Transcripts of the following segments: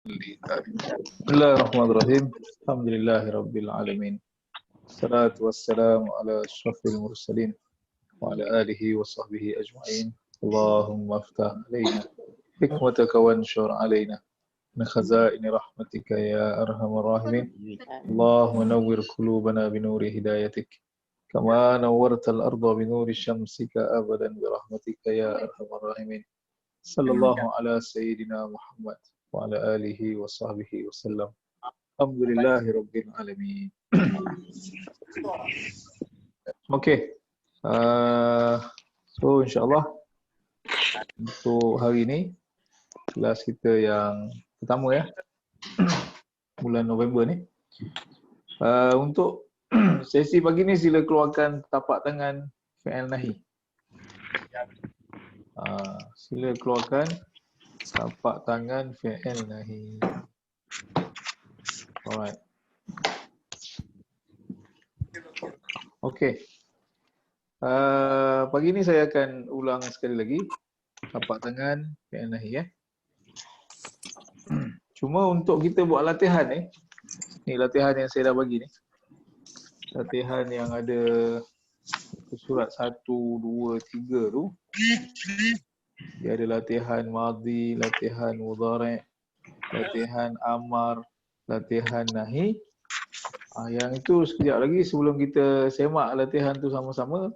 Bismillahirrahmanirrahim. Alhamdulillahirabbil alamin. Salatu wassalamu ala asyrafil mursalin wa ala alihi wa sahbihi ajma'in. Allahumma aftah alaina hikmataka wanshur alaina min khazaini rahmatika ya arhamar rahimin. Allahumma nawwir qulubana binuri hidayatik kama nawwartal arda binuri syamsika abadan bi rahmatika ya arhamar rahimin. Sallallahu ala sayyidina Muhammad wa ala alihi wa sahbihi wasallam. Alhamdulillahirabbil alamin. Okey. So insya-Allah untuk hari ini kelas kita yang pertama ya. Bulan November ni. Untuk sesi pagi ni sila keluarkan tapak tangan fi'il nahi. Sila keluarkan tapak tangan fi'il nahi. Alright. Okey. Pagi ni saya akan ulang sekali lagi tapak tangan fi'il nahi ya. Cuma untuk kita buat latihan ni latihan yang saya dah bagi ni. Latihan yang ada surat 1, 2, 3 tu. Dia ada latihan madhi, latihan mudhari', latihan amar, latihan nahi. Yang itu sekejap lagi sebelum kita semak latihan tu sama-sama,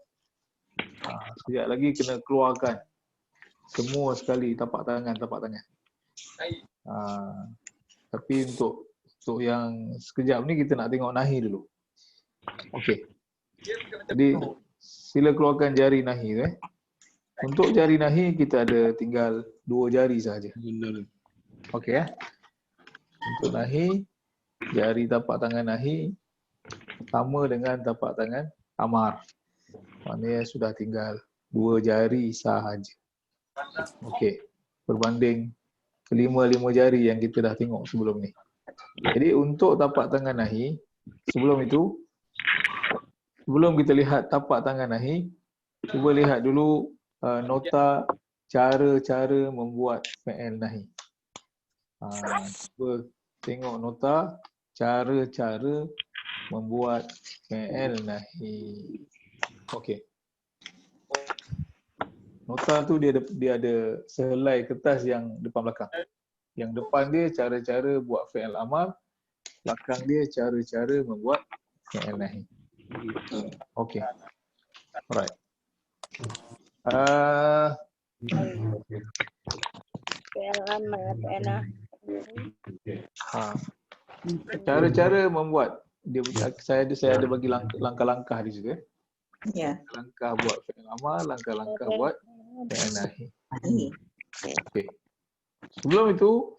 sekejap lagi kena keluarkan semua sekali tapak tangan. Tapi untuk yang sekejap ni kita nak tengok nahi dulu. Okey. Jadi sila keluarkan jari nahi tu . Untuk jari nahi kita ada tinggal 2 jari sahaja. Okey ya. Untuk nahi, jari tapak tangan nahi sama dengan tapak tangan amar. Maknanya sudah tinggal 2 jari sahaja. Okey. Berbanding kelima jari yang kita dah tengok sebelum ni. Jadi untuk tapak tangan nahi, sebelum kita lihat tapak tangan nahi, cuba lihat dulu nota cara-cara membuat fi'il nahi. Cuba tengok nota cara-cara membuat fi'il nahi. Okey. Nota tu dia ada sehelai kertas yang depan belakang. Yang depan dia cara-cara buat fi'il amar, belakang dia cara-cara membuat fi'il nahi. Okey. Alright. Cara-cara membuat saya ada bagi langkah-langkah di situ . Ya. Langkah buat fi'il amar, langkah-langkah buat fi'il nahi. Okey. Sebelum itu,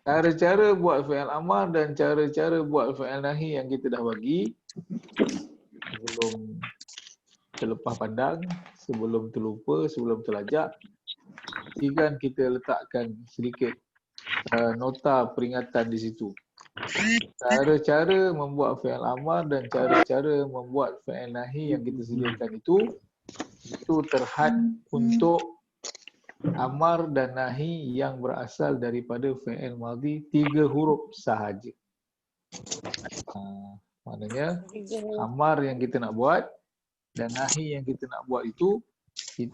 cara-cara buat fi'il amar dan cara-cara buat fi'il nahi yang kita dah bagi sebelum terlepas pandang, sebelum terlupa, sebelum terlajak, pastikan kita letakkan sedikit nota peringatan di situ. Cara-cara membuat fi'il amar dan cara-cara membuat fi'il nahi yang kita sediakan itu terhad untuk amar dan nahi yang berasal daripada fi'il madhi 3 huruf sahaja. Maknanya amar yang kita nak buat dan nahi yang kita nak buat itu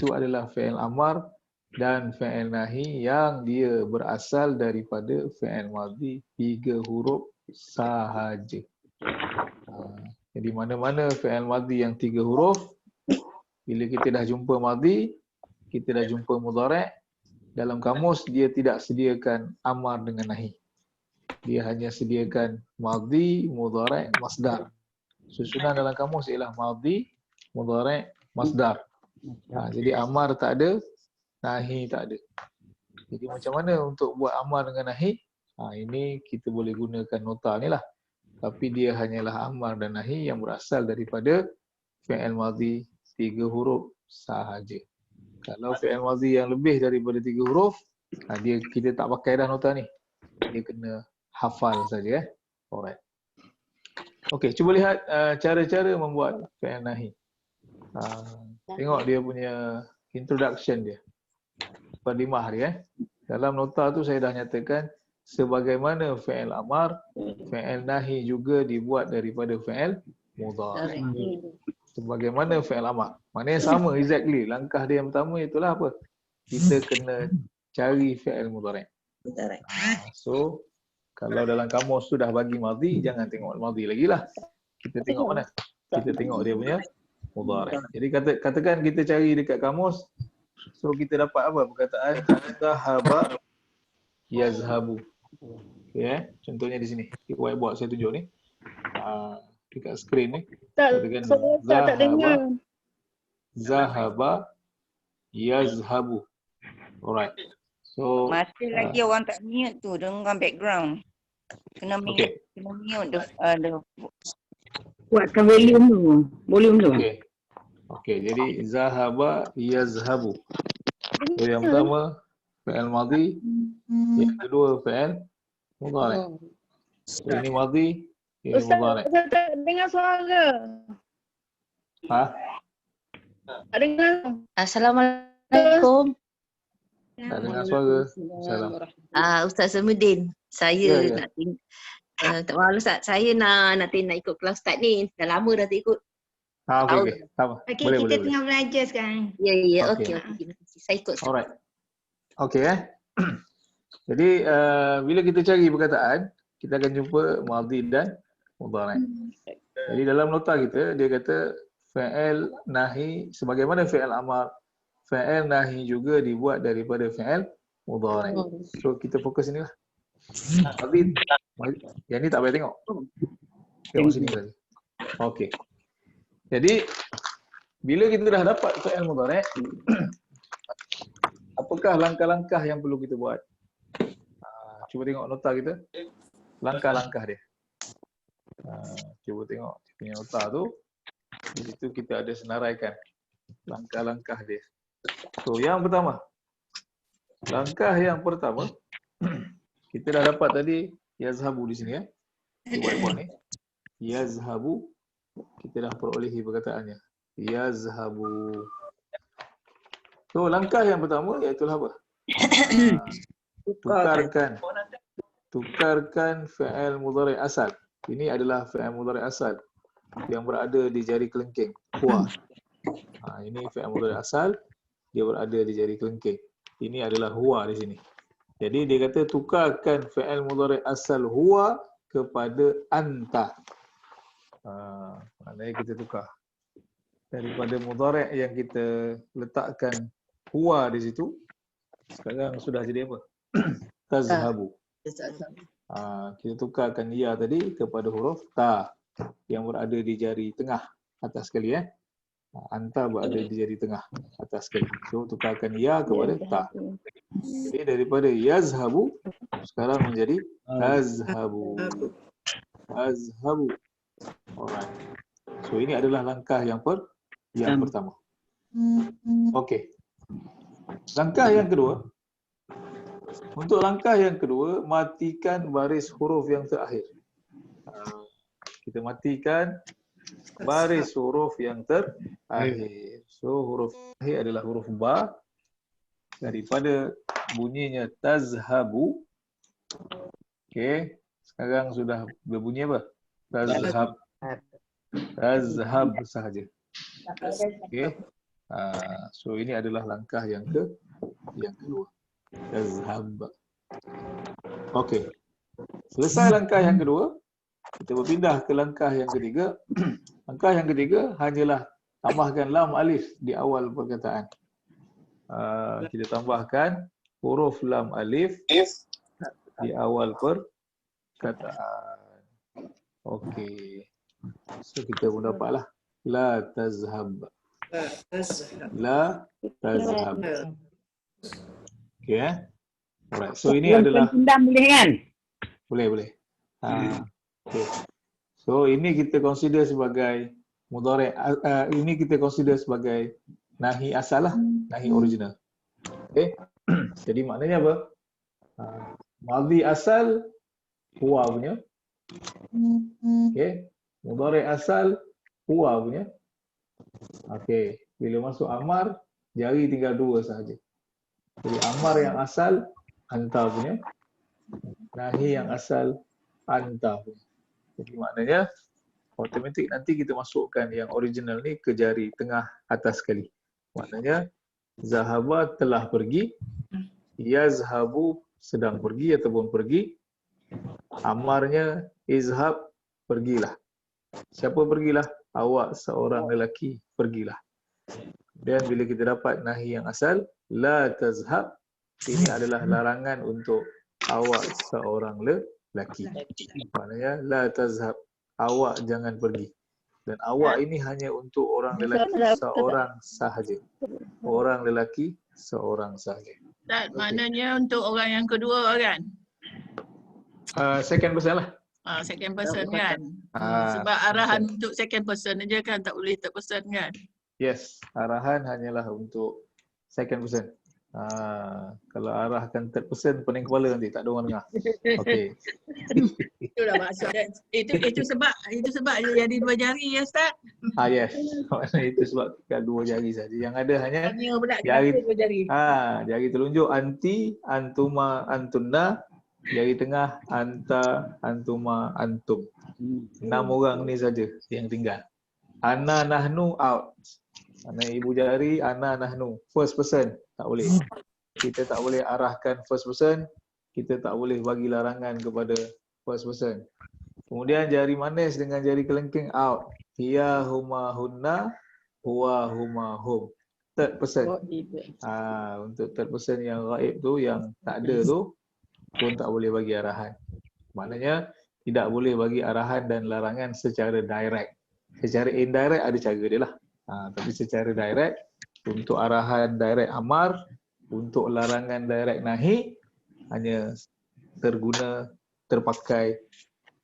adalah fi'il amar dan fi'il nahi yang dia berasal daripada fi'il madhi 3 huruf sahaja. Jadi mana-mana fi'il madhi yang 3 huruf, bila kita dah jumpa madhi, kita dah jumpa mudhari', dalam kamus dia tidak sediakan amar dengan nahi. Dia hanya sediakan madhi, mudhari', masdar. Susunan dalam kamus ialah madhi, mudhari', masdar. Jadi amar tak ada, nahi tak ada. Jadi macam mana untuk buat amar dengan nahi? Ini kita boleh gunakan nota ni lah. Tapi dia hanyalah amar dan nahi yang berasal daripada fi'il madhi 3 huruf sahaja. Kalau fi'il madhi yang lebih daripada 3 huruf, kita tak pakai dah nota ni. Dia kena hafal saja . Alright. Okey, cuba lihat cara-cara membuat fi'il nahi. Tengok dia punya introduction dia. Mukadimah dia . Dalam nota tu saya dah nyatakan sebagaimana fi'il amar, fi'il nahi juga dibuat daripada fi'il mudhari'. Sebagaimana fi'il amar. Maknanya sama exactly. Langkah dia yang pertama itulah apa? Kita kena cari fi'il mudhari'. So kalau dalam kamus tu dah bagi madhi, jangan tengok madhi lagi lah. Kita tengok mana? Kita tengok dia punya mudhari'. Jadi katakan kita cari dekat kamus, so kita dapat apa? Perkataan zahaba yazhabu. Okay, contohnya di sini. Di whiteboard saya tunjuk ni. Dekat skrin ni. Katakan zahaba, zahaba yazhabu. Alright. So Masih lagi orang tak mute tu dengan background. Kena mute, kena mute the Kuatkan volume tu. Okay, jadi zahaba yazhabu. So yang pertama fi'il madhi, yang kedua fi'il mudhari'. So ini madhi, ini mudhari'. Ustaz tak dengar suara. Tak dengar. Assalamualaikum. Tak dengar suara. Salam. Ustaz Samudin. Saya Ya. nak tak malu Ustaz. Saya nak ikut kelas Ustaz ni. Dah lama dah tak ikut. Okey. Sama. Okey, Boleh, kita boleh. tengah belajar sekarang. Ya. Okey. Okey. Saya ikut Ustaz. Alright. Okey Jadi bila kita cari perkataan, kita akan jumpa madhi dan mudhari'. Jadi dalam nota kita dia kata fi'il nahi sebagaimana fi'il amar, fi'il nahi juga dibuat daripada fi'il mudhari'. So kita fokus sini lah. Madhi, yang ni tak payah tengok. Tengok sini saja. Okey. Jadi bila kita dah dapat fi'il mudhari', apakah langkah-langkah yang perlu kita buat? Cuba tengok nota kita. Langkah-langkah dia. Cuba tengok dia punya nota tu. Di situ kita ada senaraikan langkah-langkah dia. So yang pertama. Langkah yang pertama kita dah dapat tadi yazhabu di sini ya. Di whiteboard ni. Yazhabu, kita dah perolehi perkataannya. Yazhabu. So langkah yang pertama iaitu apa? Tukarkan fi'il mudhari' asal. Ini adalah fi'il mudhari' asal yang berada di jari kelengking. Huwa. Ini fi'il mudhari' asal, dia berada di jari kelengking. Ini adalah huwa di sini. Jadi dia kata tukarkan fi'il mudhari' asal huwa kepada anta. Maknanya kita tukar. Daripada mudhari' yang kita letakkan huwa di situ, sekarang sudah jadi apa? Tazhabu. Kita tukarkan ya tadi kepada huruf ta yang berada di jari tengah atas sekali ya. Anta berada di jari tengah atas sekali. So tukarkan ya kepada ta. Jadi daripada yazhabu sekarang menjadi tazhabu. Tazhabu. Alright. So ini adalah langkah yang pertama. Okey. Langkah yang kedua. Untuk langkah yang kedua, matikan baris huruf yang terakhir. Kita matikan baris huruf yang terakhir. So huruf terakhir adalah huruf ba. Daripada bunyinya tazhabu. Okey. Sekarang sudah berbunyi apa? Tazhab. Tazhab sahaja. Okey. So ini adalah langkah yang kedua. Tazhab. Okey. Selesai langkah yang kedua, kita berpindah ke langkah yang ketiga. Langkah yang ketiga hanyalah tambahkan lam alif di awal perkataan. Kita tambahkan huruf lam alif di awal perkataan. Okey. So kita pun dapatlah la tazhab. La tazhab. Okey Alright. So ini adalah boleh kan? boleh. Okay. So ini kita consider sebagai mudhari', ini kita consider sebagai nahi asal lah, nahi original. Okay. Jadi maknanya apa? Madhi asal huwa punya. Okay. Mudhari' asal huwa punya. Okay. Bila masuk amar, jari tinggal dua sahaja. Jadi amar yang asal anta punya, nahi yang asal anta. Jadi maknanya automatik nanti kita masukkan yang original ni ke jari tengah atas sekali. Maknanya zahaba telah pergi, yazhabu sedang pergi ataupun pergi, amarnya izhab pergilah. Siapa pergilah? Awak seorang lelaki pergilah. Dan bila kita dapat nahi yang asal la tazhab, ini adalah larangan untuk awak seorang lelaki. Maknanya la tazhab, awak jangan pergi. Dan awak ini hanya untuk orang lelaki seorang sahaja. Orang lelaki seorang sahaja. Ustaz, maknanya untuk orang yang kedua kan? Second person lah. Second person kan? Ah, Sebab arahan untuk second person aja kan, tak boleh third person kan? Yes, arahan hanyalah untuk second person. Kalau arahkan third person, pening kepala nanti, tak ada orang dengar. Okey. Itulah maksud dia. Itu sebab dia jadi dua jari ya Ustaz? Yes. Itu sebab tinggal dua jari saja. Yang ada hanya Hanya pula jari, dua jari. jari telunjuk anti, antuma, antunna, jari tengah anta, antuma, antum. 6 orang ni saja yang tinggal. Ana nahnu out. Ana ibu jari, ana nahnu. First person tak boleh. Kita tak boleh arahkan first person. Kita tak boleh bagi larangan kepada first person. Kemudian jari manis dengan jari kelengking out. Hiya huma hunna, huwa huma hum. Third person. Untuk third person yang gaib tu, yang tak ada tu pun tak boleh bagi arahan. Maknanya tidak boleh bagi arahan dan larangan secara direct. Secara indirect ada cara dia lah. Tapi secara direct, untuk arahan direct amar, untuk larangan direct nahi, hanya terpakai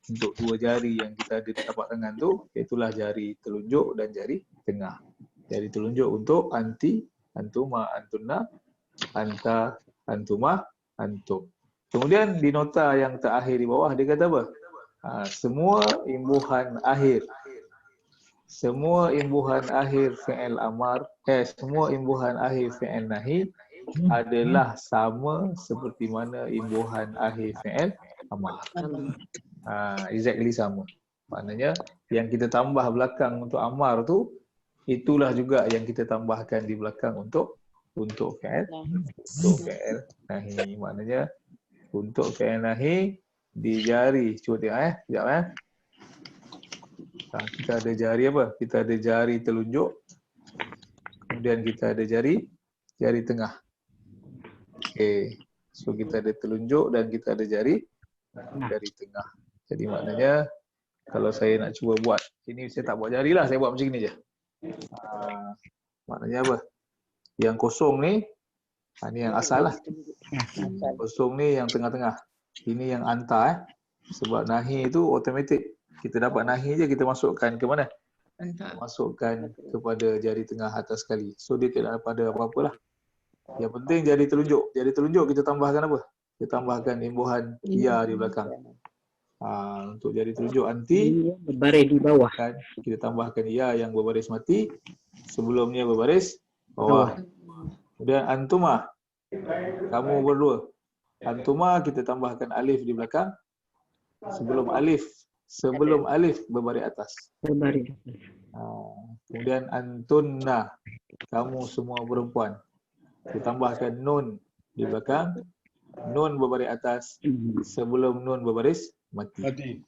untuk dua jari yang kita ada di tapak tangan tu, iaitulah jari telunjuk dan jari tengah. Jari telunjuk untuk anti, antuma, antunna, anta, antuma, antum. Kemudian di nota yang terakhir di bawah dia kata apa? Semua imbuhan akhir fi'il amar, semua imbuhan akhir fi'il nahi adalah sama seperti mana imbuhan akhir fi'il amar. Exactly sama. Maknanya yang kita tambah belakang untuk amar tu, itulah juga yang kita tambahkan di belakang untuk fi'il nahi. Maknanya untuk fi'il nahi di jari, cuba tengok sekejap kita ada jari apa? Kita ada jari telunjuk, kemudian kita ada jari tengah. Okey. So kita ada telunjuk dan kita ada jari tengah. Jadi maknanya kalau saya nak cuba buat, ini saya tak buat jari lah, saya buat macam ni je. Maknanya apa? Yang kosong ni, ni yang asal lah. Kosong ni yang tengah-tengah. Ini yang anta Sebab nahi itu automatik. Kita dapat nahi je, kita masukkan ke mana? Masukkan kepada jari tengah atas sekali. So dia tidak ada apa-apa lah. Yang penting jari telunjuk. Jari telunjuk kita tambahkan apa? Kita tambahkan imbuhan ya di belakang. Untuk jari telunjuk anti berbaris di bawah. Kita tambahkan ya yang berbaris mati. Sebelumnya berbaris bawah. Kemudian antuma. Kamu berdua. Antuma kita tambahkan alif di belakang. Sebelum alif berbaris atas. Kemudian antunna, kamu semua perempuan. Ditambahkan nun di belakang. Nun berbaris atas. Sebelum nun berbaris mati.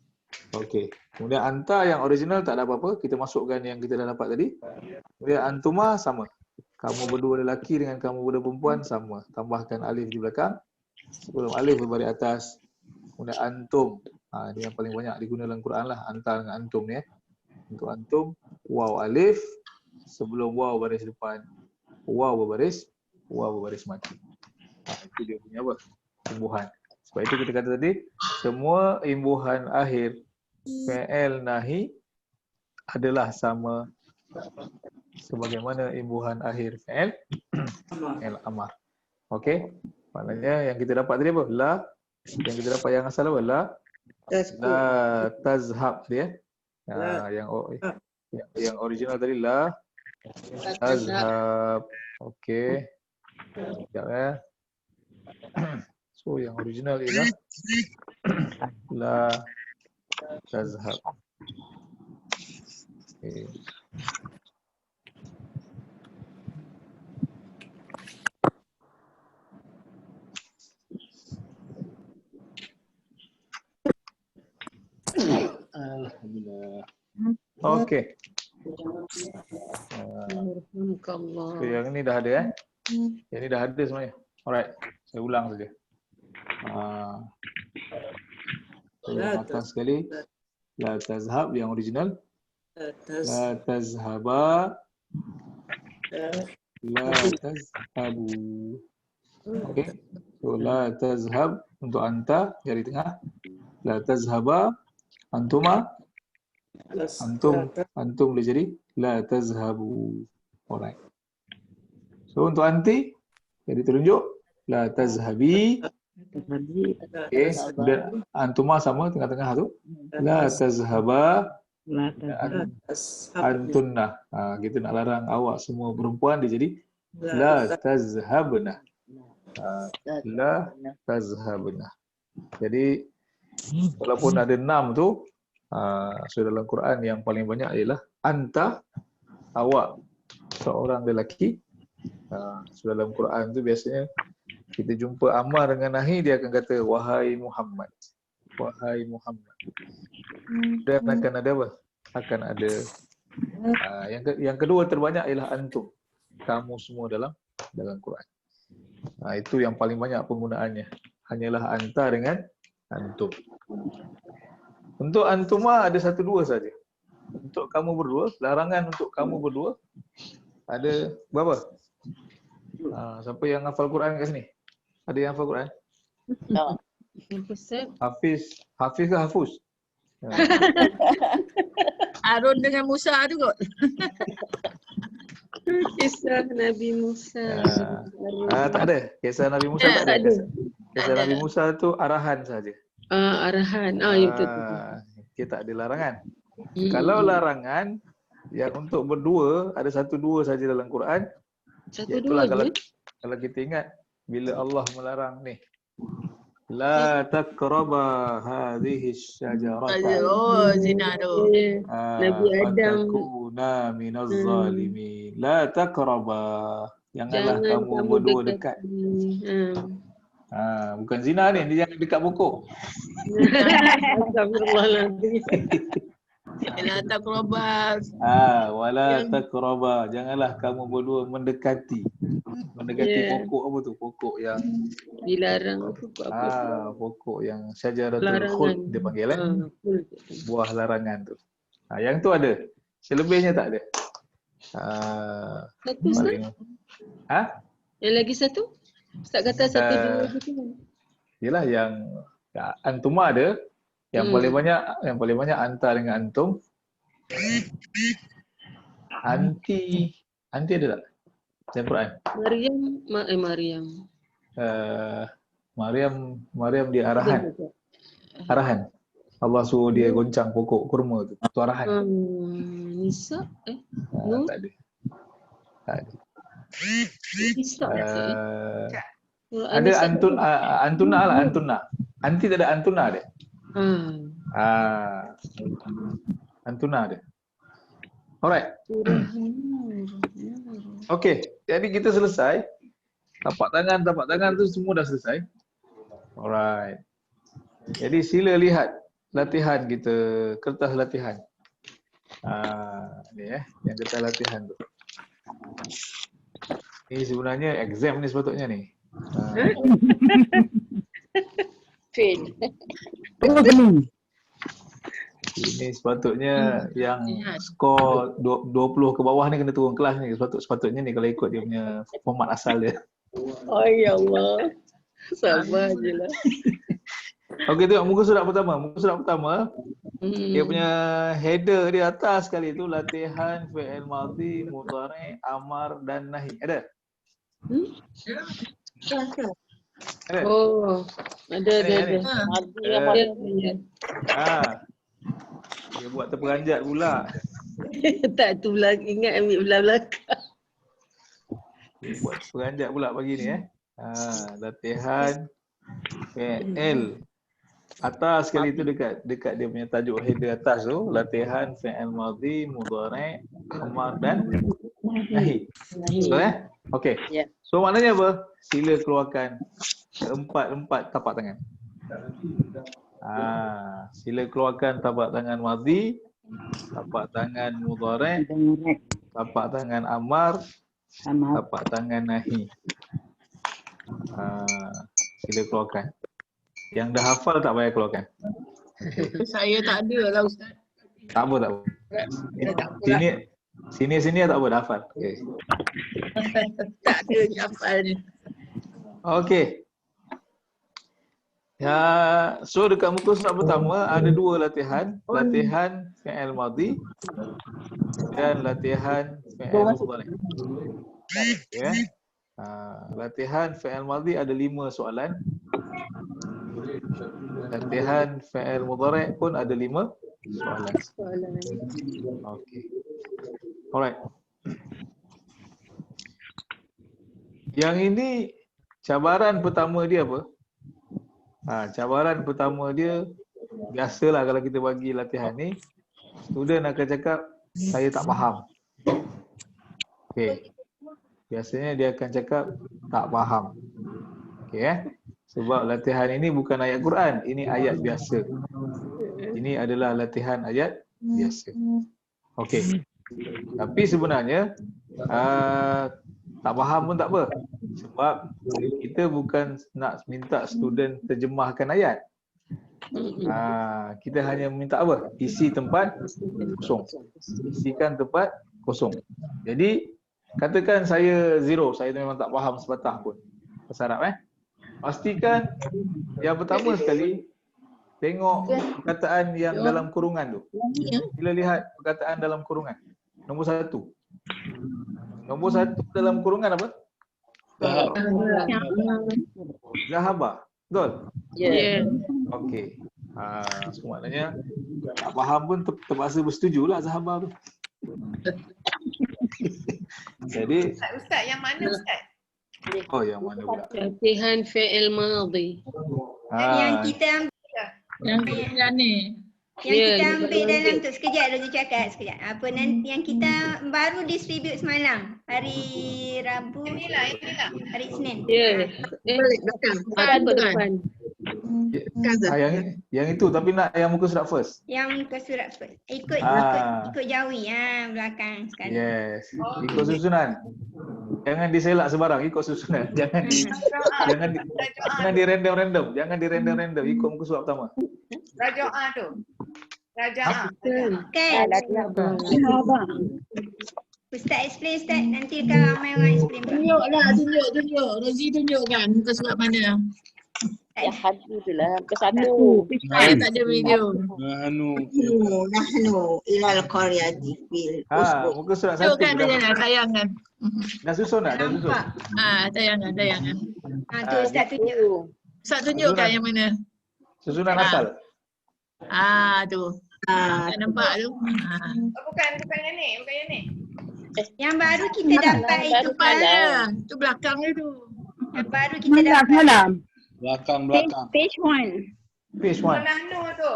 Okey. Kemudian anta yang original tak ada apa-apa. Kita masukkan yang kita dah dapat tadi. Kemudian antuma sama. Kamu berdua lelaki dengan kamu berdua perempuan sama. Tambahkan alif di belakang. Sebelum alif berbaris atas. Kemudian antum. Ini yang paling banyak digunakan dalam Quran lah. Anta dengan antum ni. Untuk antum, waw alif. Sebelum waw baris depan. Waw berbaris mati. Itu dia punya apa? Imbuhan. Sebab itu kita kata tadi, semua imbuhan akhir fi'il nahi adalah sama sebagaimana imbuhan akhir fi'il amar. Okey? Maknanya yang kita dapat tadi apa? La. Yang kita dapat yang asal apa? La tazhab dia. Yang original tadi la tazhab. Okey. Sekejap . So So yang original ialah la tazhab. Okay. Alhamdulillah. Okey. Alhamdulillah. So yang ini dah ada Yang ini dah ada sebenarnya. Alright, saya ulang saja. So yang atas sekali la tazhab yang original. La tazhaba. La tazhabu. Okey. So la tazhab untuk anta jari tengah. La tazhaba antuma. Antum boleh jadi la tazhabu. Alright. So untuk anti jadi terunjuk la tazhabi. Okey, dan antuma sama tengah-tengah tu. La tazhaba antunna. Kita nak larang awak semua perempuan dia jadi la tazhabna. La tazhabna. Jadi walaupun ada 6 tu, so dalam Quran yang paling banyak ialah anta, awak seorang lelaki. So dalam Quran tu biasanya kita jumpa amar dengan nahi, dia akan kata wahai Muhammad. Wahai Muhammad. Dan akan ada apa? Akan ada yang kedua terbanyak ialah antum. Kamu semua dalam Quran. Itu yang paling banyak penggunaannya. Hanyalah anta dengan antum. Untuk antuma ada 1-2 saja. Untuk kamu berdua, larangan untuk kamu berdua ada berapa? Siapa yang hafal Quran kat sini? Ada yang hafal Quran? Hafiz ke Hafuz? Harun dengan Musa tu kot. Kisah Nabi Musa. Tak ada. Kisah Nabi Musa tak ada. Kisah Nabi Musa tu arahan saja. Arahan. Ya betul. Kita tak ada larangan. Kalau larangan yang untuk berdua ada 1-2 saja dalam Quran. 1-2 je. Kalau kita ingat bila Allah melarang ni, la taqraba hadhihi syajarata. Oh, zina tu. Nabi Adam. Fatakuna minaz zalimin. La taqraba. Janganlah kamu berdua dekat. Bukan zina ni, dia jangan dekat pokok. Astagfirullahaladzim. La taqraba. Wala taqraba. Janganlah kamu berdua mendekati pokok apa tu? Pokok yang dilarang apa? Pokok yang syajaratul khuld dia panggil buah larangan tu. Yang tu ada. Selebihnya tak ada. Satu paling. Yang lagi satu? Ustaz kata 1-2 je kan? Yalah yang antuma ada. Yang paling banyak anta dengan antum. Anti ada tak? Dalam Quran. Maryam dia arahan. Allah suruh dia goncang pokok kurma tu. Itu arahan. Nisa? Tak ada. Nisa ada antuna lah, antuna. Anti tak ada antuna ada. Antuna ada. Alright. Okey, jadi kita selesai. Tapak tangan tu semua dah selesai. Alright. Jadi sila lihat latihan kita, kertas latihan. Ni yang kertas latihan tu. Ni sebenarnya exam ni sepatutnya ni. Fail. Ini sepatutnya yang skor 20 ke bawah ni kena turun kelas ni. Sepatutnya ni kalau ikut dia punya format asal dia. Oh ya Allah. Sabar je lah. Okey, tengok muka surat pertama. Dia punya header di atas sekali tu latihan fi'il madhi, mudhari', amar dan nahi. Ada? Ada? Oh, ada. Dia buat terperanjat pula. Tak tu pula ingat ambil belah belakang. Dia buat terperanjat pula pagi ni Latihan Fi'il. Atas sekali tu dekat dia punya tajuk header atas tu, latihan fi'il madhi, mudhari', amar dan nahi. Betul Okey. Ya. So maknanya apa? Sila keluarkan empat tapak tangan. Sila keluarkan tapak tangan madhi, tapak tangan mudhari', tapak tangan amar, tapak tangan nahi. Sila keluarkan. Yang dah hafal tak payah keluarkan. Saya tak ada lah Ustaz. Tak apa. Sini tak apa, dah hafal. Okey. Tak ada hafal ni. Okey. Ya, so dekat muka surat pertama ada dua latihan. Latihan fi'il madhi dan latihan fi'il mudhari'. Ya. Latihan fi'il madhi ada 5 soalan. Latihan fi'il mudhari' pun ada 5 soalan. Okey. Alright. Yang ini cabaran pertama dia apa? Cabaran pertama dia biasalah kalau kita bagi latihan ni, student akan cakap saya tak faham. Okey. Biasanya dia akan cakap tak faham. Okey Sebab latihan ini bukan ayat Quran, ini ayat biasa. Ini adalah latihan ayat biasa. Okey. Tapi sebenarnya tak faham pun tak apa. Sebab kita bukan nak minta student terjemahkan ayat. Kita hanya minta apa? Isi tempat kosong. Isikan tempat kosong. Jadi katakan saya 0, saya memang tak faham sepatah pun bahasa Arab Pastikan yang pertama sekali tengok perkataan yang dalam kurungan tu. Bila lihat perkataan dalam kurungan. Nombor 1. Nombor 1 dalam kurungan apa? Zahaba. Betul? Ya. Okey. So maknanya tak faham pun terpaksa bersetujulah Zahaba tu. Jadi Ustaz yang mana Ustaz? yang mana pula? Latihan fi'il madhi. Yang kita ambil Yang kita ni. kita ambil dalam tu sekejap lagi cakap sekejap. Apa nanti yang kita baru distribute semalam hari Rabu. Inilah. Hari Isnin. Ya. Balik belakang. Depan. Yang itu tapi nak yang muka surat first. Yang muka surat first. Ikut jawi belakang sekali. Yes. Ikut susunan. Jangan diselak sebarang, ikut susunan. Jangan di random. Jangan di random. Ikut muka surat pertama. Raja'ah tu. Raja'ah. Okay. Ustaz explain Ustaz. Nanti kalau ramai orang explain. Tunjuk. Rozi tunjukkan muka surat mana. Ya hadu tu lah. Kesatu. Saya tak ada video. Nahnu ilal qaryati fil Muka surat 1 Tunjukkan dia tayangan. dah susun tak? Dah susun. Tayangan. Tu Ustaz tunjuk. Ustaz tunjukkan yang mana. Susunan asal. Tu. Tak nampak tu. Bukan yang ni. Yang baru kita dapat itu Kepala. Tu belakang dia tu. Yang baru kita dapat. Belakang. Page 1. Page 1. Nahnu tu.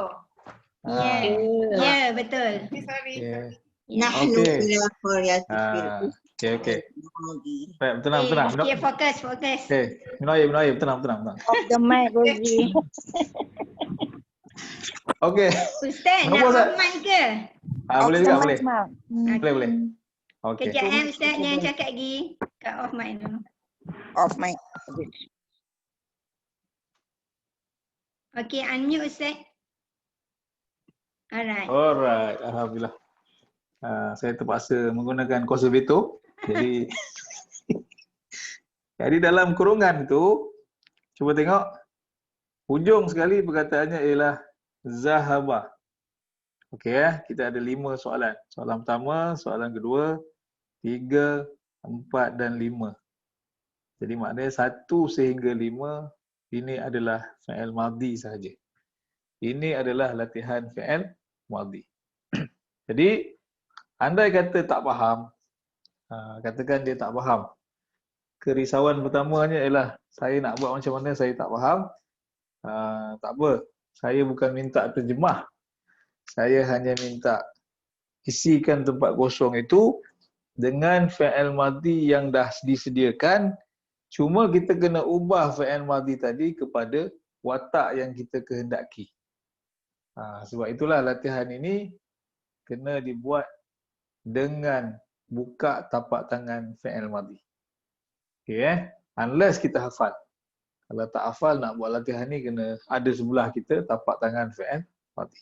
Ya, betul. Sorry. nahnu Okey. ilal qaryati fil Okey. madhi. Baik, tenang. Okay, fokus. Okey. Minum air, tenang. Off the mic, Rozi. Okey. Ustaz, nak Nombor off Ustaz. mic ke? Boleh juga, boleh. Boleh. Okey. Kejap Ustaz, jangan cakap lagi. Kat off mic dulu. Off mic. Okay, unmute Ustaz. Alright. Alhamdulillah. Saya terpaksa menggunakan kuasa veto. Jadi dalam kurungan tu, cuba tengok hujung sekali perkataannya ialah zahaba. Okey kita ada 5 soalan. Soalan pertama, soalan kedua, 3, 4 dan 5. Jadi maknanya 1 sehingga 5 ini adalah fi'il madhi sahaja. Ini adalah latihan fi'il madhi. Jadi andai kata tak faham, katakan dia tak faham. Kerisauan pertamanya ialah saya nak buat macam mana saya tak faham. Tak apa, saya bukan minta terjemah. Saya hanya minta isikan tempat kosong itu dengan fi'il madhi yang dah disediakan. Cuma kita kena ubah fi'il madhi tadi kepada watak yang kita kehendaki. Sebab itulah latihan ini kena dibuat dengan buka tapak tangan fi'il madhi. Okay, unless kita hafal. Kalau tak hafal nak buat latihan ni kena ada sebelah kita tapak tangan fi'il madhi.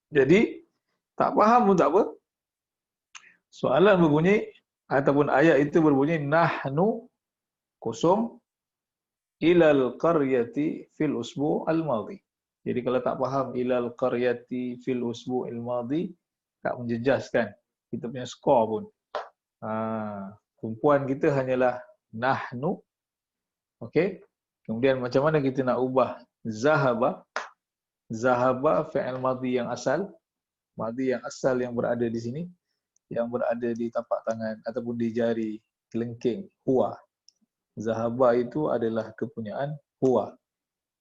Jadi tak faham pun tak apa. Soalan berbunyi ataupun ayat itu berbunyi nahnu kosong ilal qaryati fil usbu' al madhi. Jadi kalau tak faham ilal qaryati fil usbu' al madhi tak menjejaskan kita punya skor pun. Tumpuan kita hanyalah nahnu. Okey. Kemudian macam mana kita nak ubah zahaba? Zahaba fi'il madhi yang asal. Madhi yang asal yang berada di sini, yang berada di tapak tangan ataupun di jari kelengking, huwa. Zahaba itu adalah kepunyaan huwa.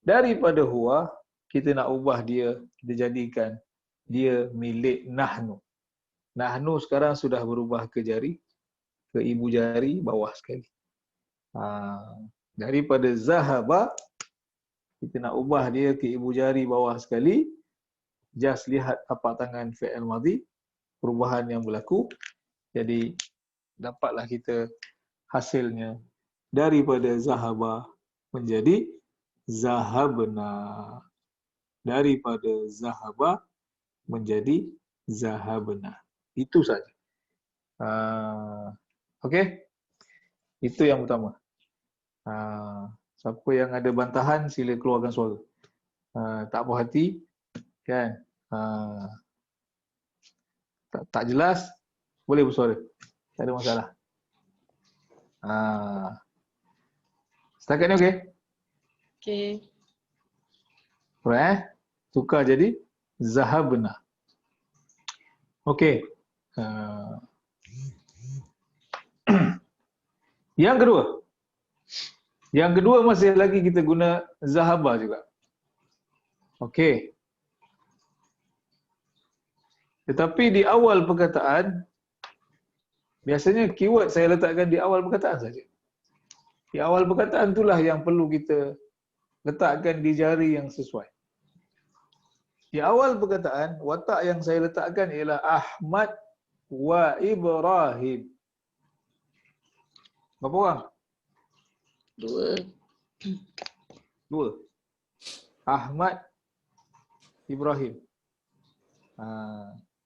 Daripada huwa, kita nak ubah dia, kita jadikan dia milik nahnu. Nahnu sekarang sudah berubah ke jari, ke ibu jari bawah sekali. Daripada zahaba, kita nak ubah dia ke ibu jari bawah sekali. Just lihat tapak tangan fi'il madhi, perubahan yang berlaku. Jadi dapatlah kita hasilnya daripada zahaba menjadi zahabna. Daripada zahaba menjadi zahabna. Itu saja. Okey? Itu yang pertama. Siapa yang ada bantahan sila keluarkan suara. Tak puas hati kan? Tak jelas boleh bersuara. Tak ada masalah. Setakat ni okey? Okey. Alright, tukar jadi zahabna. Okey. Yang kedua. Yang kedua masih lagi kita guna zahaba juga. Okey. Tetapi di awal perkataan, biasanya keyword saya letakkan di awal perkataan saja. Di awal perkataan itulah yang perlu kita letakkan di jari yang sesuai. Di awal perkataan, watak yang saya letakkan ialah Ahmad wa Ibrahim. Berapa orang? Dua. Ahmad, Ibrahim.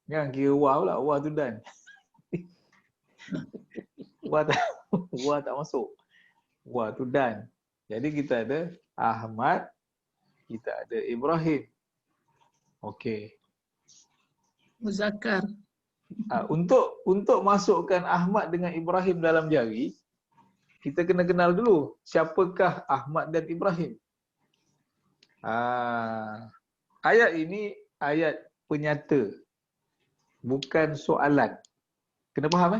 Jangan kira wah pula, wah tu dan. Wah tak masuk. Wah tu dan. Jadi kita ada Ahmad, kita ada Ibrahim. Okey. Muzakkar. Untuk masukkan Ahmad dengan Ibrahim dalam jari, kita kena kenal dulu siapakah Ahmad dan Ibrahim. Ayat ini ayat penyata, bukan soalan. Kena faham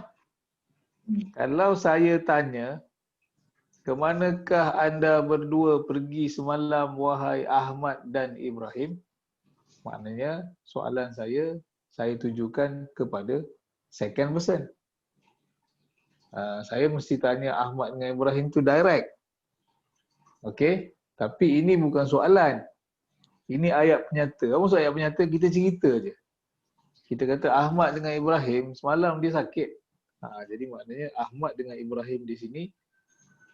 Kalau saya tanya, ke manakah anda berdua pergi semalam wahai Ahmad dan Ibrahim? Maknanya soalan saya tujukan kepada second person. Saya mesti tanya Ahmad dengan Ibrahim tu direct. Okey? Tapi ini bukan soalan. Ini ayat penyata. Apa maksud ayat penyata? Kita cerita je. Kita kata Ahmad dengan Ibrahim semalam dia sakit. Jadi maknanya Ahmad dengan Ibrahim di sini,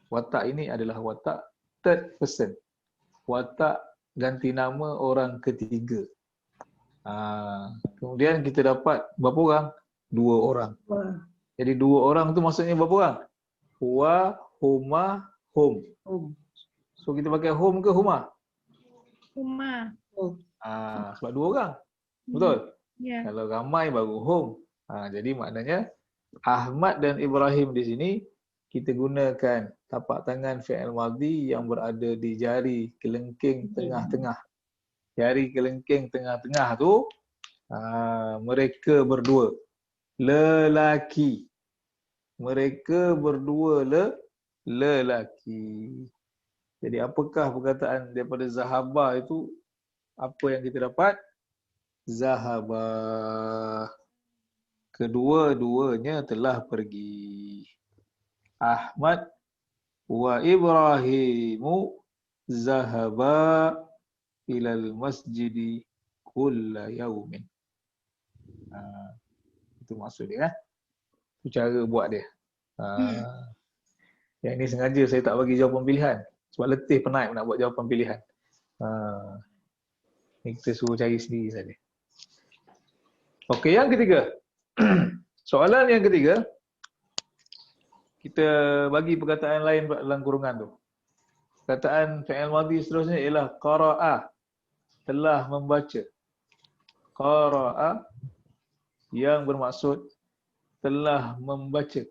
watak ini adalah watak third person. Watak ganti nama orang ketiga. Kemudian kita dapat berapa orang? 2 orang. Jadi 2 orang tu maksudnya berapa orang? Huwa, huma, hum. So kita pakai hum ke huma? Huma. Sebab 2 orang. Betul? Ya. Kalau ramai baru hum. Jadi maknanya Ahmad dan Ibrahim di sini kita gunakan tapak tangan fi'il madhi yang berada di jari kelengking tengah-tengah. Jari kelengking tengah-tengah tu mereka berdua lelaki. Mereka berdua lelaki. Jadi apakah perkataan daripada zahaba itu? Apa yang kita dapat? Zahaba. Kedua-duanya telah pergi. Ahmad wa Ibrahimu zahaba ilal masjidi kulla yaumin. Itu maksud dia. Itu cara buat dia. Yang ini sengaja saya tak bagi jawapan pilihan. Sebab letih penat nak buat jawapan pilihan. Ni kita suruh cari sendiri saja. Okey, yang ketiga. Soalan yang ketiga. Kita bagi perkataan lain dalam kurungan tu. Perkataan fi'il madhi seterusnya ialah qara'a. Telah membaca. Qara'a yang bermaksud telah membaca.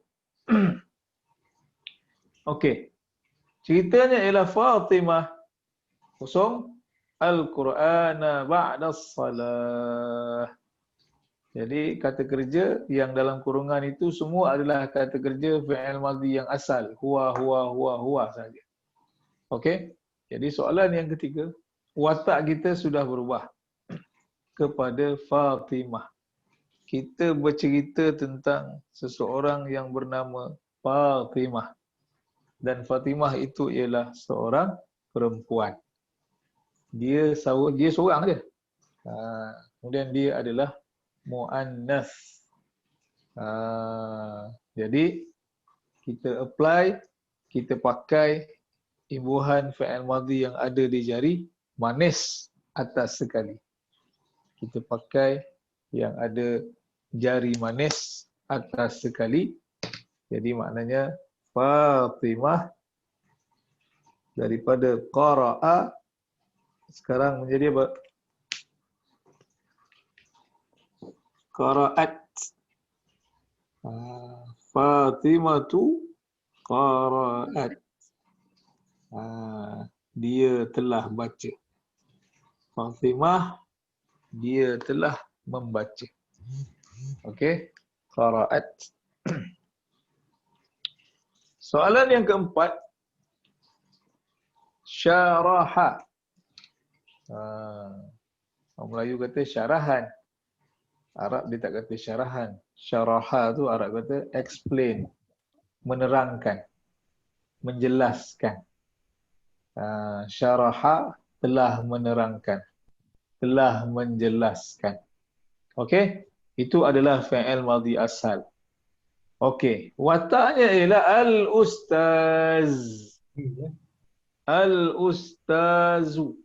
Okey. Ceritanya ialah Fatimah kosong Al-Qur'ana ba'da salah. Jadi kata kerja yang dalam kurungan itu semua adalah kata kerja fi'il madhi yang asal. Huwa saja. Okey. Jadi soalan yang ketiga, watak kita sudah berubah kepada Fatimah. Kita bercerita tentang seseorang yang bernama Fatimah. Dan Fatimah itu ialah seorang perempuan. Dia seorang je. Kemudian dia adalah muannas. Jadi kita apply, kita pakai imbuhan fi'il madhi yang ada di jari manis atas sekali. Kita pakai yang ada jari manis atas sekali. Jadi maknanya Fatimah daripada qara'a sekarang menjadi apa? Qara'at. Fatimatu qara'at. Dia telah baca. Fatimah dia telah membaca. Okey, qara'at. Soalan yang keempat, syaraha. Orang Melayu kata syarahan. Arab dia tak kata syarahan. Syaraha tu Arab kata explain, menerangkan, menjelaskan. Syaraha telah menerangkan, telah menjelaskan. Okey, itu adalah fi'il madhi asal. Okey, wataknya ialah al-ustaz. Al-ustazu.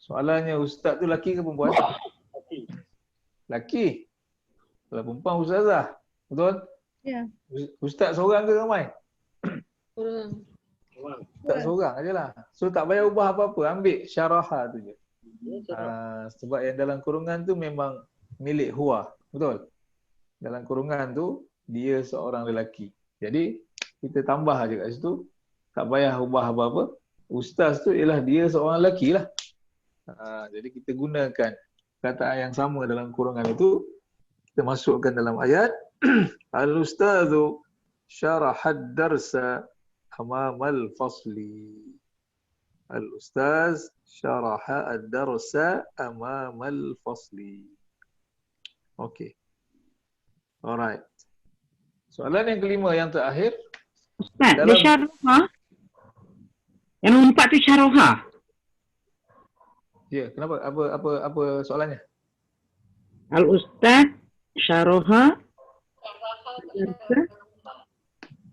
Soalannya, ustaz tu laki ke perempuan? Laki. Kalau perempuan ustazah. Betul? Ya. Ustaz seorang ke ramai? Orang. Ustaz seorang ajalah. So tak payah ubah apa-apa, ambil syaraha tu je. Sebab yang dalam kurungan tu memang milik huwa. Betul? Dalam kurungan tu dia seorang lelaki. Jadi kita tambah aja kat situ. Tak payah ubah apa-apa. Ustaz tu ialah dia seorang lelaki lah. Jadi kita gunakan kataan yang sama dalam kurungan itu. Kita masukkan dalam ayat. Al-ustazu syarahad darsa amamal fasli. Al-ustaz syarahad darsa amamal fasli. Okey. Alright. Soalan yang kelima yang terakhir. Ustaz, dia syaraha. Yang nombor 4 tu syaraha. Ya, kenapa? Apa soalannya? Al-ustaz syaraha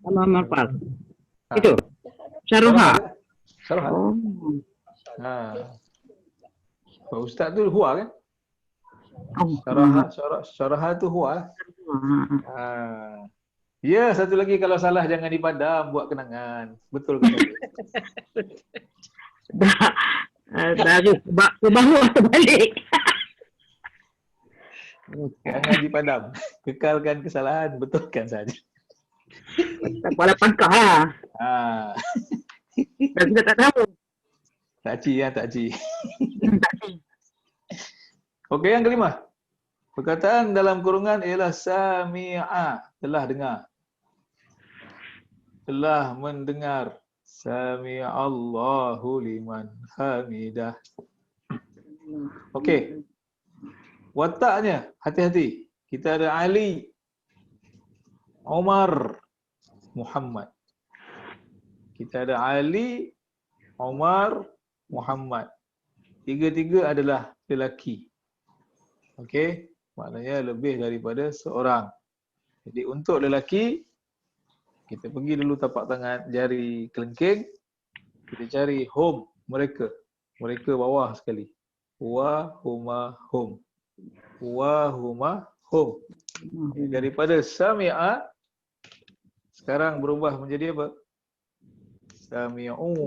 sama mafal. Itu. Syaraha. Syaraha. Oh. Pak ustaz tu huwa kan? Oh. Syaraha tu huwa lah. Ya, satu lagi kalau salah jangan dipadam, buat kenangan. Betul ke? Dari ke bawah terbalik. Jangan dipadam. Kekalkan kesalahan, betulkan saja. Tak boleh pangkah lah. Dan kita tak tahu. Takci ya, takci. Okey, yang kelima. Perkataan dalam kurungan ialah sami'a, telah dengar. Telah mendengar. Sami'allahu liman hamidah. Okey. Wataknya, hati-hati. Kita ada Ali, Umar, Muhammad. Kita ada Ali, Umar, Muhammad. Tiga-tiga adalah lelaki. Okey, maknanya lebih daripada seorang. Jadi untuk lelaki, kita pergi dulu tapak tangan jari kelengking. Kita cari hum mereka. Mereka bawah sekali. Wa huma hum. Wa huma hum. Daripada sami'a sekarang berubah menjadi apa? Sami'u.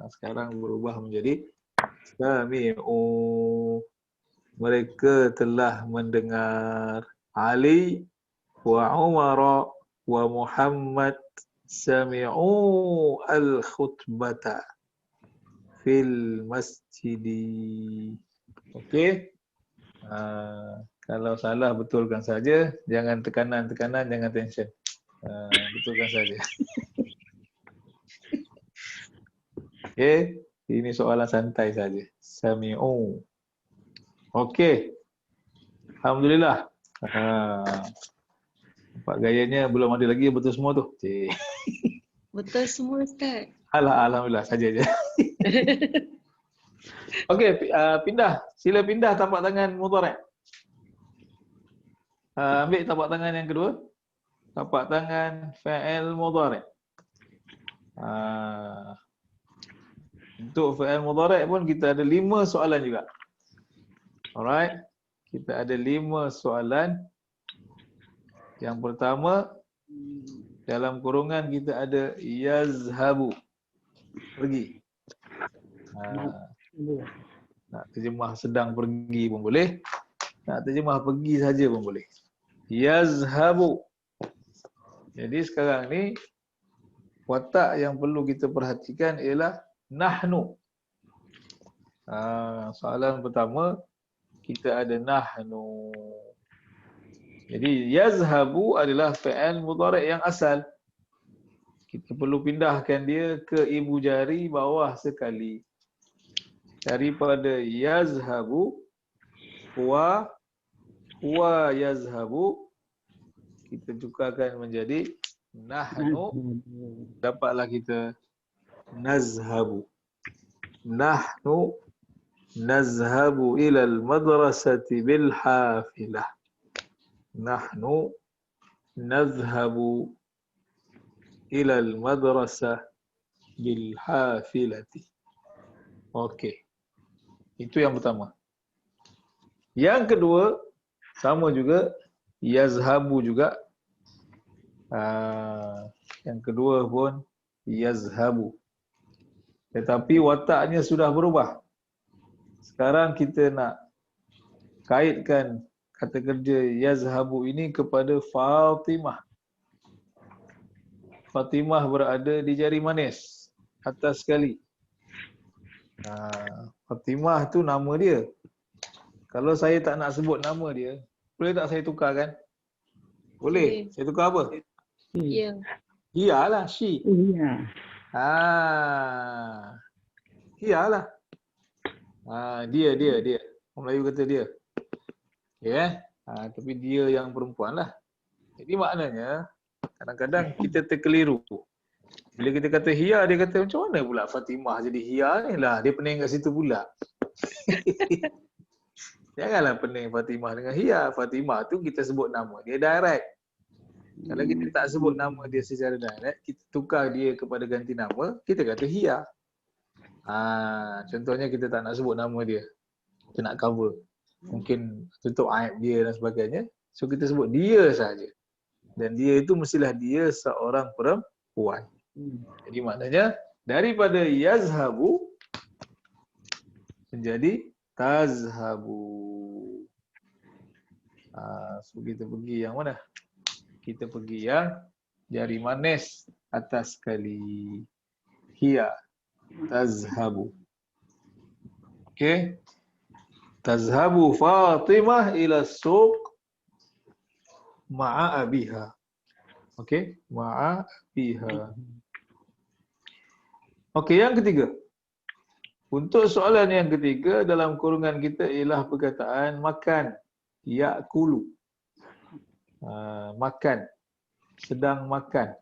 Sekarang berubah menjadi sami'u. Mereka telah mendengar. Ali wa Umar wa Muhammad sami'u al-khutbata fil masjidi. Okey. Kalau salah betulkan saja, jangan tekanan-tekanan, jangan tension. Betulkan saja. Okey, ini soalan santai saja. Sami'u. Okey. Alhamdulillah. Nampak gayanya belum ada lagi betul semua tu. Cik. Betul semua Ustaz. Alhamdulillah saja je. Okey, pindah. Sila pindah tapak tangan mudhari'. Ambil tapak tangan yang kedua. Tapak tangan fa'il mudhari'. Untuk fa'il mudhari' pun kita ada 5 soalan juga. Alright. Kita ada 5 soalan. Yang pertama, dalam kurungan kita ada yazhabu. Pergi. Nak terjemah sedang pergi pun boleh. Nak terjemah pergi saja pun boleh. Yazhabu. Jadi sekarang ni watak yang perlu kita perhatikan ialah nahnu. Soalan pertama kita ada nahnu. Jadi yazhabu adalah fi'il mudhari' yang asal. Kita perlu pindahkan dia ke ibu jari bawah sekali. Daripada yazhabu wa yazhabu kita tukarkan menjadi nahnu. Dapatlah kita nazhabu. Nahnu nazhabu ilal madrasati bil hafilah. Nahnu nazhabu ilal madrasah bil hafilati. Okey. Itu yang pertama. Yang kedua, sama juga, yazhabu juga. Yang kedua pun yazhabu. Tetapi wataknya sudah berubah. Sekarang kita nak kaitkan kata kerja yazhabu ini kepada Fatimah. Fatimah berada di jari manis atas sekali. Fatimah tu nama dia. Kalau saya tak nak sebut nama dia, boleh tak saya tukarkan? Boleh. Saya tukar apa? Ya. Hia lah, she. Iya. Hia lah. Dia. Orang Melayu kata dia. Okay, tapi dia yang perempuan lah. Jadi maknanya, kadang-kadang kita terkeliru. Bila kita kata hia, dia kata macam mana pula Fatimah jadi hia ni lah. Dia pening kat situ pula. Janganlah pening Fatimah dengan hia. Fatimah tu kita sebut nama dia direct. Kalau kita tak sebut nama dia secara direct, kita tukar dia kepada ganti nama, kita kata hia. Contohnya kita tak nak sebut nama dia. Kita nak cover. Mungkin tutup aib dia dan sebagainya. So kita sebut dia saja. Dan dia itu mestilah dia seorang perempuan. Jadi maknanya daripada yazhabu menjadi tazhabu. So kita pergi yang mana? Kita pergi yang jari manis atas sekali. Hiya tazhabu. Okey. Tazhabu Fatimah ila suq ma'a abiha. Okey, ma'a biha. Okey, yang ketiga. Untuk soalan yang ketiga dalam kurungan kita ialah perkataan makan. Ya'kulu. Makan. Sedang makan.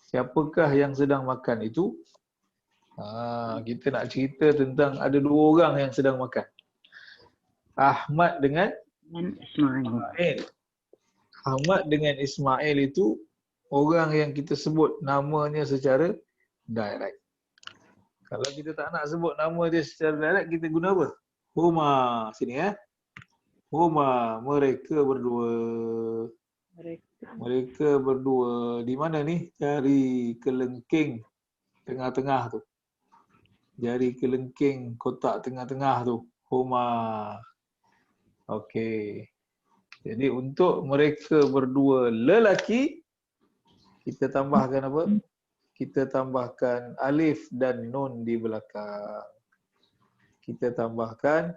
Siapakah yang sedang makan itu? Kita nak cerita tentang ada dua orang yang sedang makan. Ahmad dengan Ismail. Ahmad dengan Ismail itu orang yang kita sebut namanya secara direct. Kalau kita tak nak sebut nama dia secara direct, kita guna apa? Huma. Sini Huma. Mereka berdua. Mereka berdua. Di mana ni? Jari kelengking tengah-tengah tu. Jari kelengking kotak tengah-tengah tu. Huma. Okey. Jadi untuk mereka berdua lelaki, kita tambahkan apa? Kita tambahkan alif dan nun di belakang. Kita tambahkan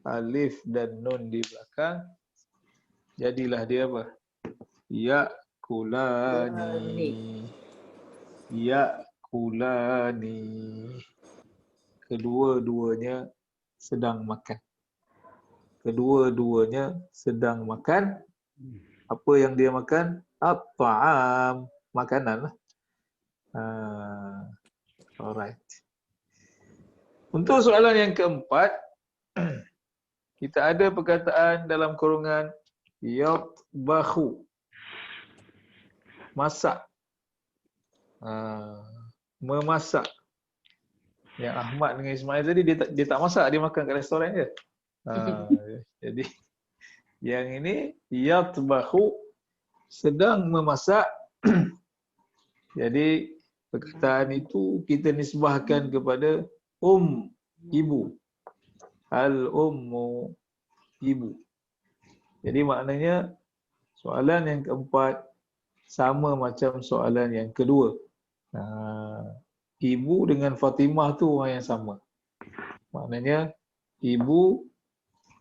alif dan nun di belakang. Jadilah dia apa? Ya'kulani. Ya'kulani. Kedua-duanya sedang makan. Kedua-duanya sedang makan. Apa yang dia makan? At-ta'am. Makanan lah. Alright. Untuk soalan yang keempat, kita ada perkataan dalam kurungan yatbahu. Masak. Memasak. Yang Ahmad dengan Ismail tadi dia tak masak, dia makan kat restoran je. Jadi yang ini yatbahu sedang memasak. Jadi perkataan itu kita nisbahkan kepada ibu. Al-ummu, ibu. Jadi maknanya soalan yang keempat sama macam soalan yang kedua. Ibu dengan Fatimah tu orang yang sama. Maknanya ibu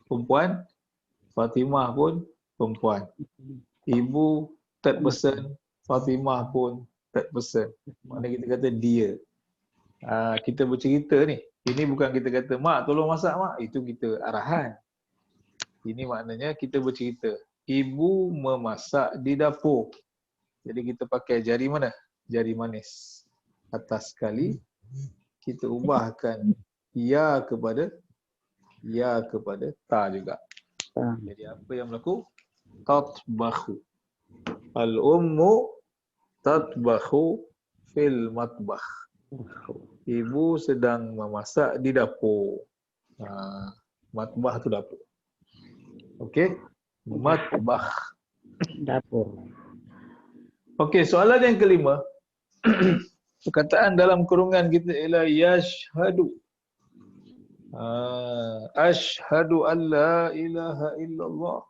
perempuan, Fatimah pun perempuan. Ibu third person, Fatimah pun third person. Maknanya kita kata dia. Kita bercerita ni. Ini bukan kita kata, mak tolong masak mak. Itu kita arahan. Ini maknanya kita bercerita. Ibu memasak di dapur. Jadi kita pakai jari mana? Jari manis. Atas sekali kita ubahkan ya kepada ta juga. Jadi apa yang berlaku? Tatbakhu. Al-ummu tatbakhu fil matbakh. Ibu sedang memasak di dapur. Matbakh tu dapur. Okey? Matbakh. Dapur. Okey, soalan yang kelima. Perkataan dalam kurungan kita ialah yashhadu. Ashhadu an la ilaha illallah.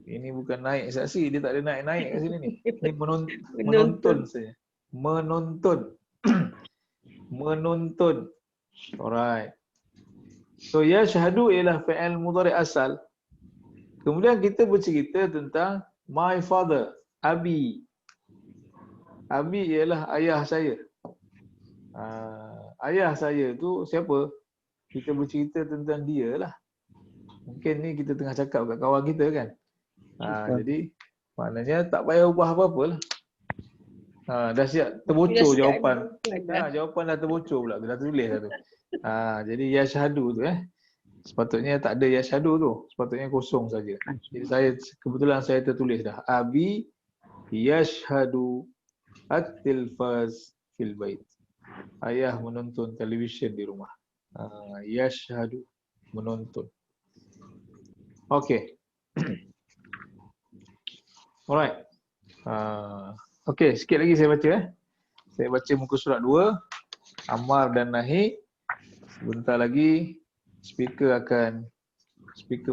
Ini bukan naik saksi, dia tak ada naik-naik kat sini ni. Ini menonton saja. Menonton. Menonton. Alright. So yashhadu ialah fi'il mudhari' asal. Kemudian kita bercerita tentang my father, Abi. Abi ialah ayah saya. Ayah saya tu siapa? Kita bercerita tentang dia lah. Mungkin ni kita tengah cakap kat kawan kita kan. Jadi maknanya tak payah ubah apa-apa lah. Dah siap terbocor jawapan. Jawapan dah terbocor pula. Dah tulis dah tu. Jadi yashhadu tu sepatutnya tak ada yashhadu tu. Sepatutnya kosong saja. Jadi kebetulan saya tertulis dah. Abi yashhadu at-tilfaz fil bait. Ayah menonton televisyen di rumah. Yashhadu, menonton. Okey. Alright. Okey, sikit lagi saya baca. Saya baca muka surat 2, Amar dan Nahi. Sebentar lagi speaker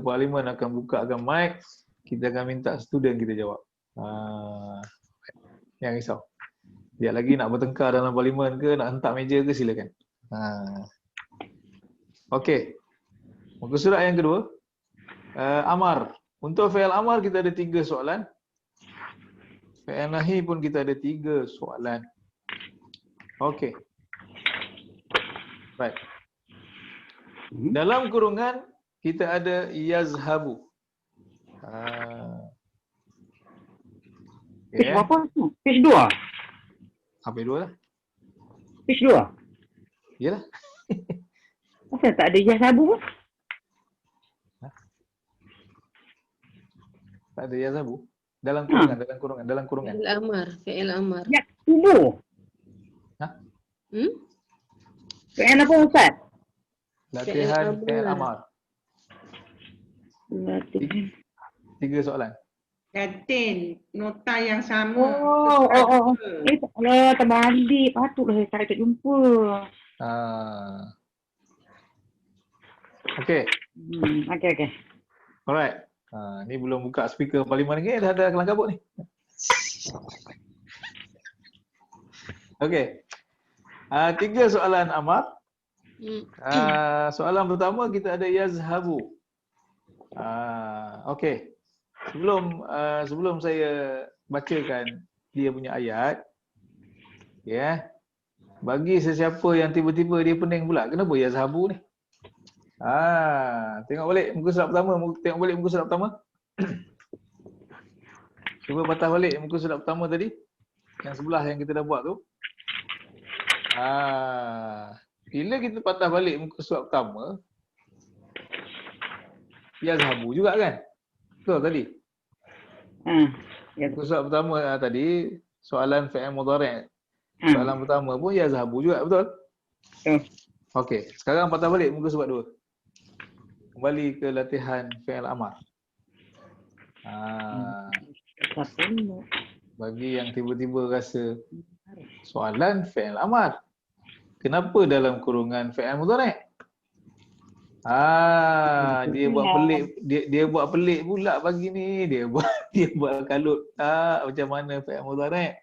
parlimen akan bukakan mic. Kita akan minta student kita jawab. Jangan risau. Dia lagi nak bertengkar dalam parlimen ke, nak hentak meja ke, silakan. Okey. Muka surat yang kedua. Amar. Untuk fi'il amar kita ada 3 soalan. Fi'il nahi pun kita ada 3 soalan. Okey. Baik. Dalam kurungan kita ada yazhabu. Page Okay. berapa tu? Page 2. Apa dua lah? Page 2. Yalah. Kenapa tak ada yazhabu pun? Tak ada yazhabu. Dalam kurungan, dalam kurungan. Fi'il amar, fi'il amar. Ya, tubuh. Hmm? Fi'il apa Ustaz? Latihan Fi'il fi'il amar. amar. 3 soalan. Latin, nota yang sama. Oh. Alah, terbalik. Patutlah saya tak jumpa. Okey. Okey. Alright. Ni belum buka speaker parlimen lagi, dah ada kelang kabut ni. Okey. 3 soalan amar. Soalan pertama kita ada yazhabu. Okey. Sebelum saya bacakan dia punya ayat, ya. Bagi sesiapa yang tiba-tiba dia pening pula, kenapa yazhabu ni? Tengok balik muka surat pertama, tengok balik muka surat pertama. Cuba patah balik muka surat pertama tadi. Yang sebelah yang kita dah buat tu. Bila kita patah balik muka surat pertama, yazhabu juga kan? Betul tadi? Muka surat pertama tadi, soalan fi'il mudhari'. Soalan pertama pun yazhabu juga, betul? Okey, sekarang patah balik muka surat 2. Kembali ke latihan fi'il amar. Bagi yang tiba-tiba rasa soalan fi'il amar, kenapa dalam kurungan fi'il mudhari'? Dia buat pelik pula pagi ni. Dia buat kalut tak macam mana fi'il mudhari'.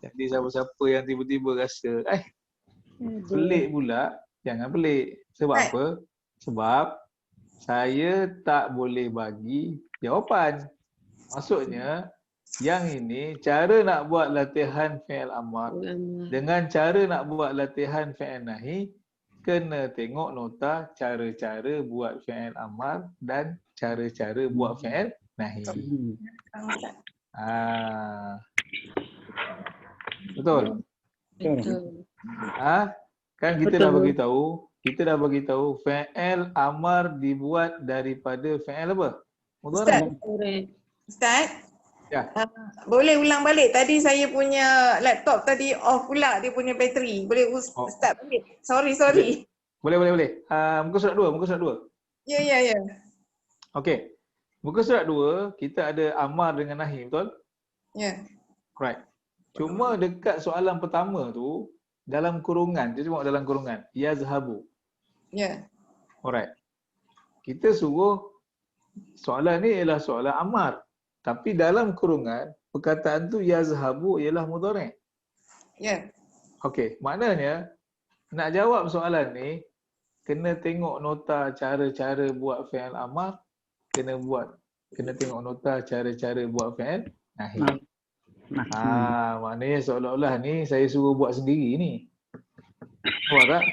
Jadi siapa-siapa yang tiba-tiba rasa pelik pula, jangan pelik. Sebab apa? Sebab saya tak boleh bagi jawapan. Maksudnya yang ini cara nak buat latihan fi'il amar dengan cara nak buat latihan fi'il nahi, kena tengok nota cara-cara buat fi'il amar dan cara-cara buat fi'il nahi. Betul? Kan kita dah bagi tahu fi'il amar dibuat daripada fi'il apa? Mudhari'. Ustaz? Ya. Boleh ulang balik. Tadi saya punya laptop tadi off pula dia punya bateri. Boleh Ustaz balik? Sorry. Boleh. Muka surat 2. Ya. Okey. Muka surat 2 kita ada amar dengan nahi, betul? Ya. Right. Cuma dekat soalan pertama tu dalam kurungan, dia tengok dalam kurungan, yazhabu. Ya. Alright. Kita suruh soalan ni ialah soalan amar. Tapi dalam kurungan, perkataan tu yazhabu ialah mudhari'. Ya. Okey, maknanya nak jawab soalan ni kena tengok nota cara-cara buat fi'il amar, kena tengok nota cara-cara buat fi'il nahi. Maknanya seolah-olah ni saya suruh buat sendiri ni. Nampak tak?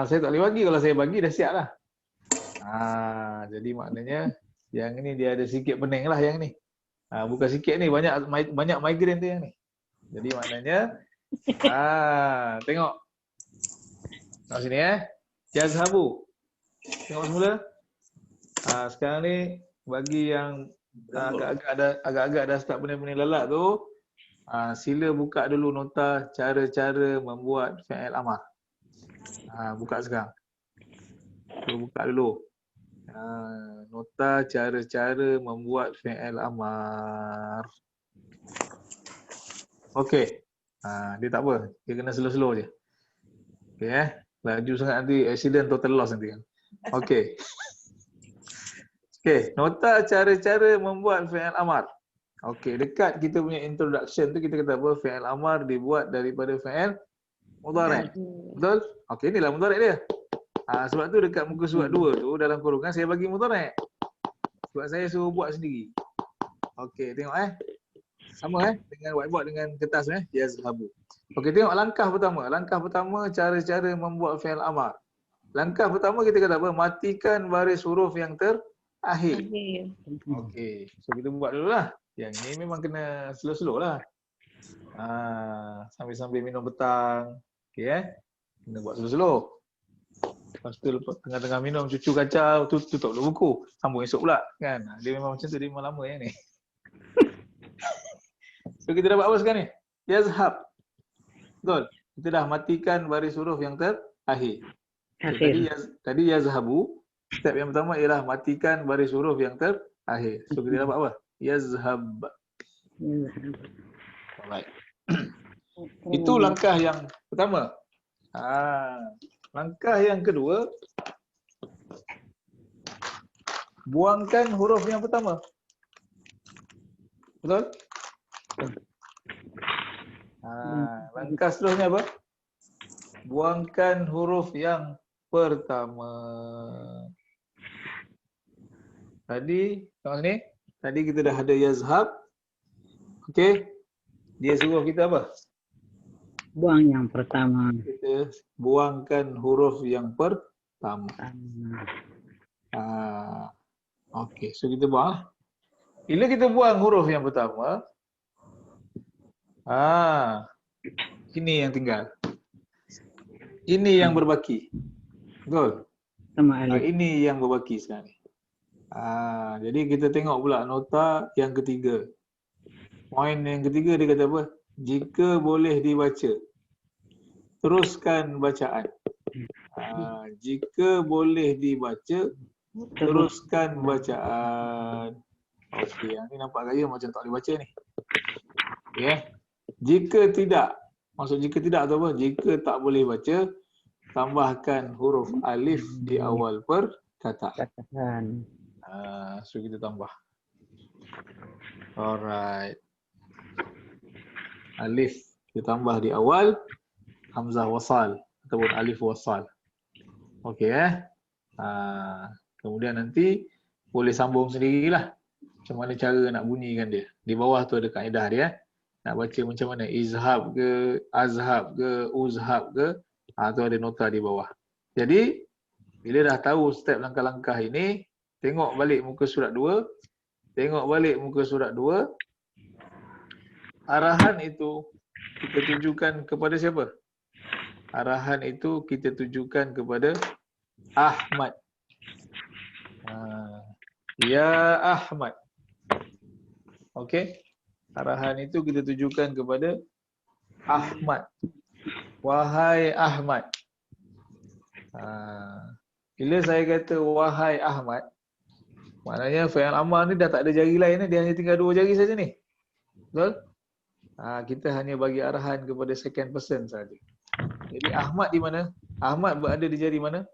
Saya tak boleh bagi, kalau saya bagi dah siap lah. Jadi maknanya yang ni dia ada sikit pening lah yang ni. Bukan sikit ni, banyak migraine tu yang ni. Jadi maknanya tengok. Tengok sini yazhabu. Tengok semula. Sekarang ni bagi yang agak-agak dah start pening-pening lalak tu, sila buka dulu nota cara-cara membuat fi'il amar. Buka sekarang. Buka dulu. Nota cara-cara membuat fi'il amar. Okey. Dia tak apa. Dia kena slow-slow je. Okey laju sangat nanti accident total loss nanti kan. Okey. Okey, nota cara-cara membuat fi'il amar. Okey, dekat kita punya introduction tu kita kata apa? Fi'il amar dibuat daripada fi'il mudhari'. Betul? Okey, inilah mudhari' dia. Sebab tu dekat muka surat 2 tu dalam kurungan saya bagi mudhari'. Sebab saya suruh buat sendiri. Okey, tengok Sama dengan whiteboard dengan kertas yazhabu. Okey, tengok langkah pertama. Langkah pertama cara-cara membuat fi'il amar. Langkah pertama kita kata apa? Matikan baris huruf yang terakhir. Okey, so kita buat dululah. Yang ni memang kena slow-slow lah. Sambil-sambil minum petang. Okey kena buat slow-slow. Lepas tu tengah-tengah minum cucu kacau, tutup dulu buku. Sambung esok pula kan. Dia memang macam tu, dia memang lama yang ni. So kita dapat apa sekarang ni? Yazhab. Betul. Kita dah matikan baris huruf yang terakhir. So, tadi yazhabu. Step yang pertama ialah matikan baris huruf yang terakhir. So kita dapat apa? Yazhab. Alright. Itu langkah yang pertama. Langkah yang kedua, buangkan huruf yang pertama. Betul? Langkah seterusnya apa? Buangkan huruf yang pertama. Tadi, tengok sini. Tadi kita dah ada yazhab. Okey. Dia suruh kita apa? Buang yang pertama. Kita buangkan huruf yang pertama. Okey, so kita buang. Bila kita buang huruf yang pertama, ini yang tinggal. Ini yang berbaki. Betul? Sama alif. Ini yang berbaki sekarang ni. Jadi kita tengok pula nota yang ketiga. Poin yang ketiga dia kata apa? Jika boleh dibaca, teruskan bacaan. Jika boleh dibaca, teruskan bacaan. Okey, yang ni nampak gaya macam tak boleh baca ni. Okey. Jika tidak, maksud jika tidak tu apa? Jika tak boleh baca, tambahkan huruf alif di awal perkataan. So kita tambah. Alright. Alif kita tambah di awal hamzah wasal ataupun alif wasal. Okey kemudian nanti boleh sambung sendirilah. Macam mana cara nak bunyikan dia. Di bawah tu ada kaedah dia. Nak baca macam mana? Izhab ke, azhab ke, uzhab ke. Tu ada nota di bawah. Jadi bila dah tahu step langkah-langkah ini, tengok balik muka surat 2. Tengok balik muka surat 2. Arahan itu kita tujukan kepada siapa? Arahan itu kita tujukan kepada Ahmad. Ya Ahmad. Okey. Arahan itu kita tujukan kepada Ahmad. Wahai Ahmad. Bila saya kata wahai Ahmad, maknanya fi'il amar ni dah tak ada jari lain, dia hanya tinggal 2 jari saja ni. Betul? Kita hanya bagi arahan kepada second person saja. Jadi Ahmad di mana? Ahmad berada di jari mana?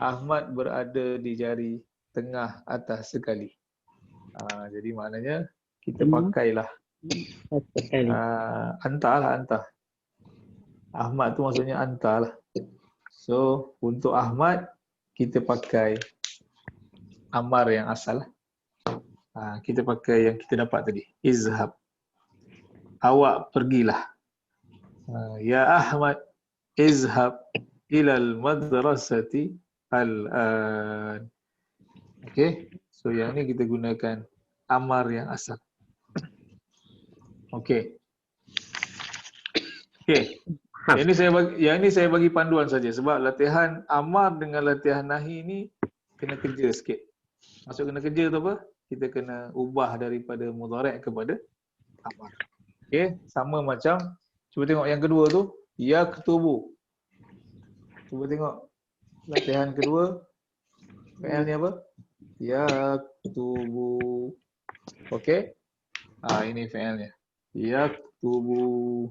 Ahmad berada di jari tengah atas sekali. Jadi maknanya kita pakailah anta lah, anta. Ahmad tu maksudnya anta lah. So untuk Ahmad kita pakai amar yang asal. Kita pakai yang kita dapat tadi. Izhab. Awak pergilah. Ya Ahmad, izhab ilal madrasati al-an. Okey. So yang ni kita gunakan amar yang asal. Okey. Okey. Yang ni saya bagi panduan saja sebab latihan amar dengan latihan nahi ni kena kerja sikit. Maksud kena kerja tu apa? Kita kena ubah daripada mudhari' kepada amar. Okey, sama macam cuba tengok yang kedua tu, yaktubu. Cuba tengok latihan kedua. Fi'il ni apa? Yaktubu. Okey. Ini fi'ilnya. Yaktubu.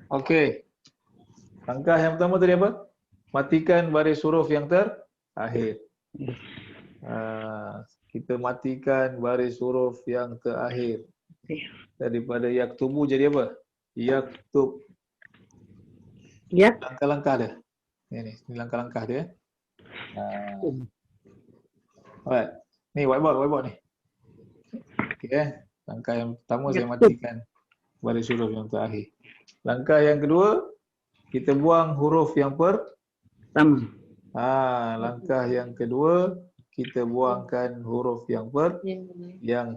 Okey. Langkah yang pertama tadi apa? Matikan baris huruf yang terakhir. Kita matikan baris huruf yang terakhir. Daripada yaktubu jadi apa? Yaktub. Langkah-langkah dia. Ini langkah-langkah dia. Alright. Ni whiteboard ni. Okey Langkah yang pertama saya matikan baris huruf yang terakhir. Langkah yang kedua, kita buang huruf yang Sama. langkah yang kedua, kita buangkan huruf yang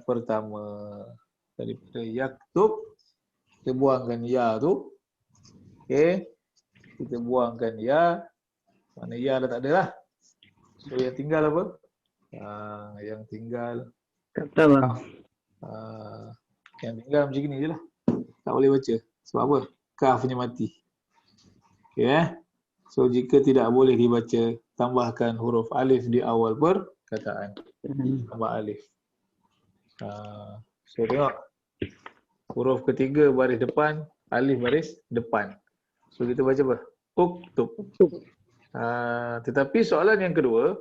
pertama. Daripada yaktub, kita buangkan ya tu. Okey. Kita buangkan ya. Mana ya dah tak ada lah. So yang tinggal apa? Yang tinggal Kata bang. yang tinggal macam ni je lah. Tak boleh baca. Sebab apa? Kafnya mati. Okey. So jika tidak boleh dibaca, tambahkan huruf alif di awal perkataan. Tambah alif. So tengok. Huruf ketiga baris depan, alif baris depan. So kita baca apa? Uktub. Tetapi soalan yang kedua,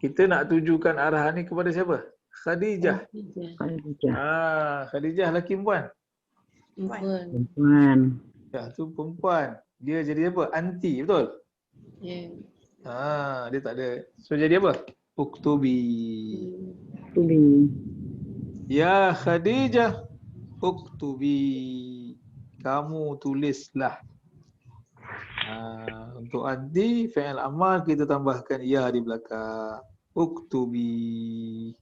kita nak tujukan arahan ni kepada siapa? Khadijah. Khadijah lelaki perempuan? Perempuan. Ya, tu perempuan. Dia jadi apa? Anti, betul? Ya. Dia tak ada. So jadi apa? Uktubi. Ya Khadijah, uktubi. Kamu tulislah. Untuk anti, fi'il amar kita tambahkan ya di belakang. Uktubi.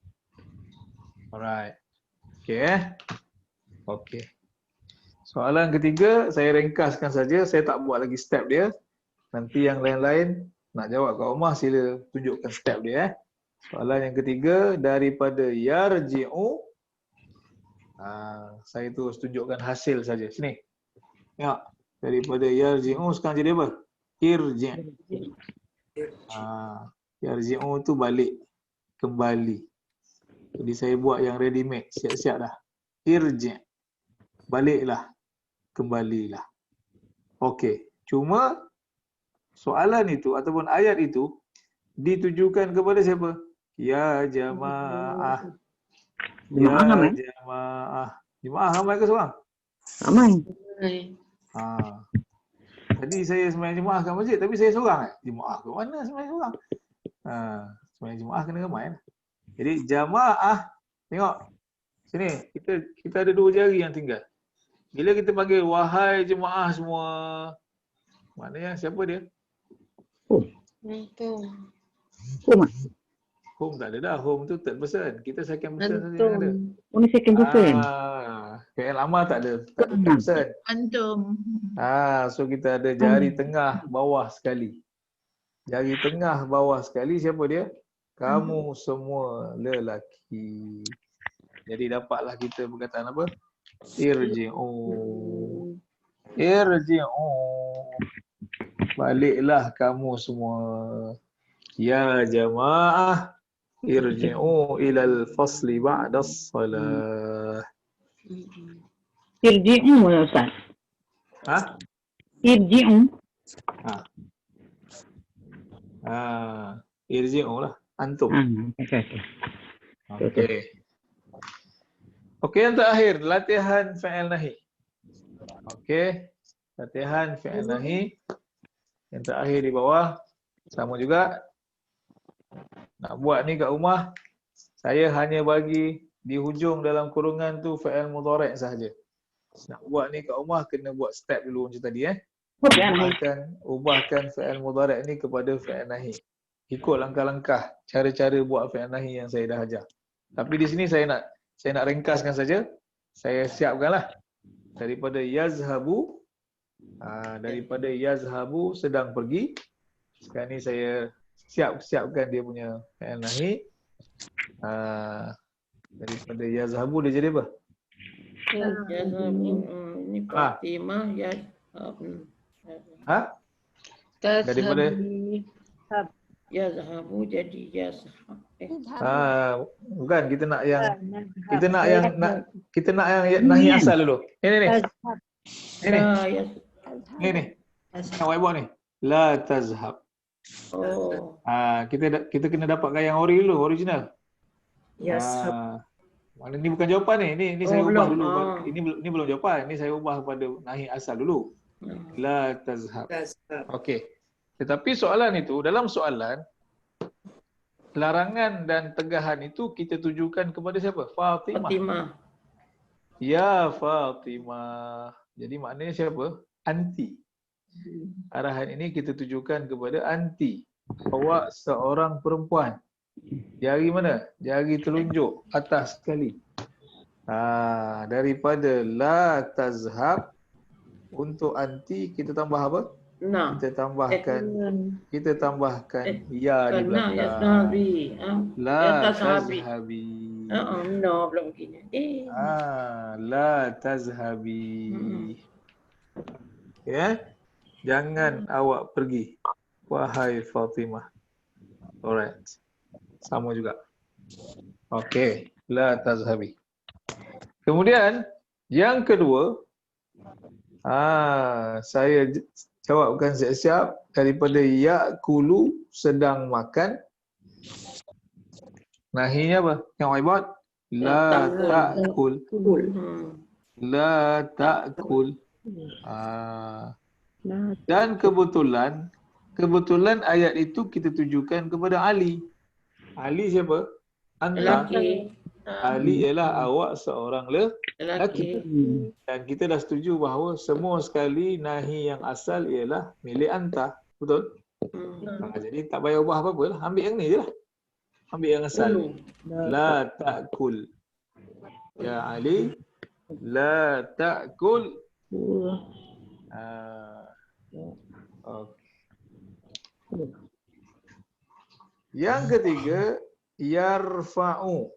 Alright. Okay. Okay. Soalan ketiga, saya ringkaskan saja. Saya tak buat lagi step dia. Nanti yang lain-lain nak jawab kat rumah, sila tunjukkan step dia. Soalan yang ketiga, daripada yarji'u. Saya terus tunjukkan hasil saja. Sini. Tengok. Daripada yarji'u sekarang jadi apa? Irji'. Yarji'u tu balik. Kembali. Jadi saya buat yang ready made. Siap-siap dah. Irji'. Baliklah. Kembalilah. Okey. Cuma soalan itu ataupun ayat itu ditujukan kepada siapa? Ya jamaah. Ya jamaah. Jemaah ramai ke seorang? Ramai. Tadi saya sembahyang jemaah kat masjid tapi saya seorang. Jemaah ke mana sembahyang seorang? Sembahyang jemaah kena ramai. Jadi jamaah, tengok. Sini, kita ada 2 jari yang tinggal. Bila kita panggil wahai jemaah semua, maknanya siapa dia? Home tak ada dah. Home tu third person. Kita second person saja yang ada. Oh, ni second person. Fi'il amar tak ada. Tak ada third person. Antum. So kita ada jari tengah bawah sekali. Jari tengah bawah sekali siapa dia? Kamu semua lelaki. Jadi dapatlah kita perkataan apa? Irji'u. Irji'u. Baliklah kamu semua. Ya jamaah. Irji'u ilal fasli ba'das salah. Irji'u ya Ustaz. Irji'u. Irji'u lah. Antum. Okey. Okey, yang terakhir. Latihan fi'il nahi. Okey. Latihan fi'il nahi. Yang terakhir di bawah. Sama juga. Nak buat ni kat rumah, saya hanya bagi di hujung dalam kurungan tu fi'il mudhari' sahaja. Nak buat ni kat rumah kena buat step dulu macam tadi ubahkan fi'il mudhari' ni kepada fi'il nahi. Ikut langkah-langkah cara-cara buat fi'il nahi yang saya dah ajar. Tapi di sini saya nak ringkaskan saja. Saya siapkanlah daripada yazhabu, daripada yazhabu sedang pergi. Sekarang ni saya siapkan dia punya fi'il nahi. Daripada yazhabu dia jadi apa? Yazhabu. Ini Fatimah Daripada yazhabu jadi yazhab. Bukan, kita nak yang nahi asal dulu. Ini. Nak whiteboard ni. La tazhab. Kita kena dapatkan yang ori dulu, original. Mana ni bukan jawapan ni. Ini saya ubah dulu. Ini belum jawapan. Ini saya ubah kepada nahi asal dulu. La tazhab. Okey. Tetapi soalan itu, dalam soalan larangan dan tegahan itu kita tujukan kepada siapa? Fatimah. Ya Fatimah. Jadi maknanya siapa? Anti. Arahan ini kita tujukan kepada anti. Awak seorang perempuan. Jari mana? Jari telunjuk atas sekali. Daripada la tazhab, untuk anti kita tambah apa? Nah. Kita tambahkan ya di Nah, ya belakang. tazhabi. La tazhabi. No, belum begini. La tazhabi. Ya. Jangan awak pergi, wahai Fatimah. Alright. Sama juga. Okey, la tazhabi. Kemudian yang kedua, saya jawabkan siap-siap daripada ya'kulu, sedang makan. Nahinya apa? Yang Ibad? La ta'kul. La ta'kul. Dan kebetulan ayat itu kita tujukan kepada Ali. Ali siapa? Anta. Ali ialah awak seorang lelaki. Dan kita dah setuju bahawa semua sekali nahi yang asal ialah milik anta. Betul? Jadi tak payah ubah apa-apa lah. Ambil yang ni je lah. Ambil yang asal. La ta'kul. Ya Ali. La ta'kul. Yang ketiga, yarfa'u,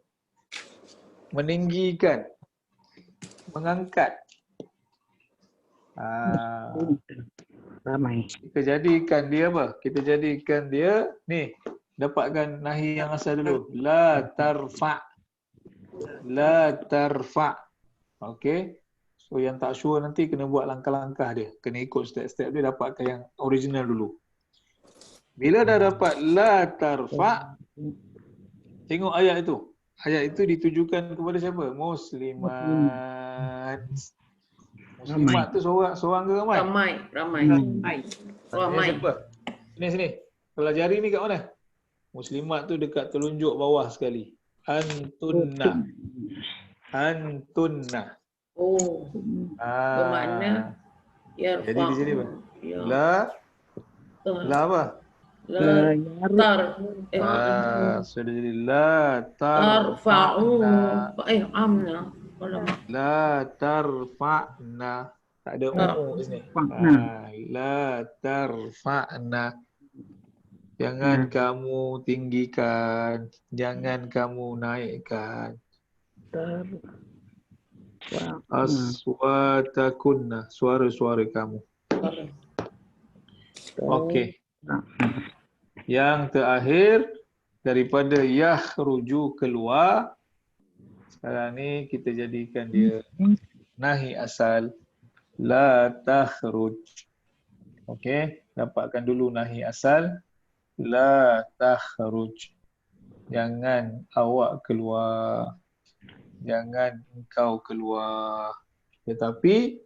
meninggikan, mengangkat. Kita jadikan dia apa? Kita jadikan dia ni, dapatkan nahi yang asal dulu. La tarfa'. La tarfa'. Okey. So yang tak sure nanti kena buat langkah-langkah dia. Kena ikut step-step dia, dapatkan yang original dulu. Bila dah dapat la tarfa', tengok ayat itu. Ayat itu ditujukan kepada siapa? Muslimat. Muslimat tu seorang ke ramai? Ramai. Siapa? Sini. Kalau jari ni kat mana? Muslimat tu dekat telunjuk bawah sekali. Antunna. Bermakna yarfa'. Jadi di sini apa? La apa? Sudah jadi la tarfa'na. La tarfa'na. Tak ada di sini. La tarfa'na. Jangan kamu tinggikan, jangan kamu naikkan. Aswatakunna, suara-suara kamu. Okey. Yang terakhir daripada yakhruju, keluar. Sekarang ni kita jadikan dia nahi asal, la takhruj. Okey, dapatkan dulu nahi asal, la takhruj. Jangan awak keluar. Jangan engkau keluar. Tetapi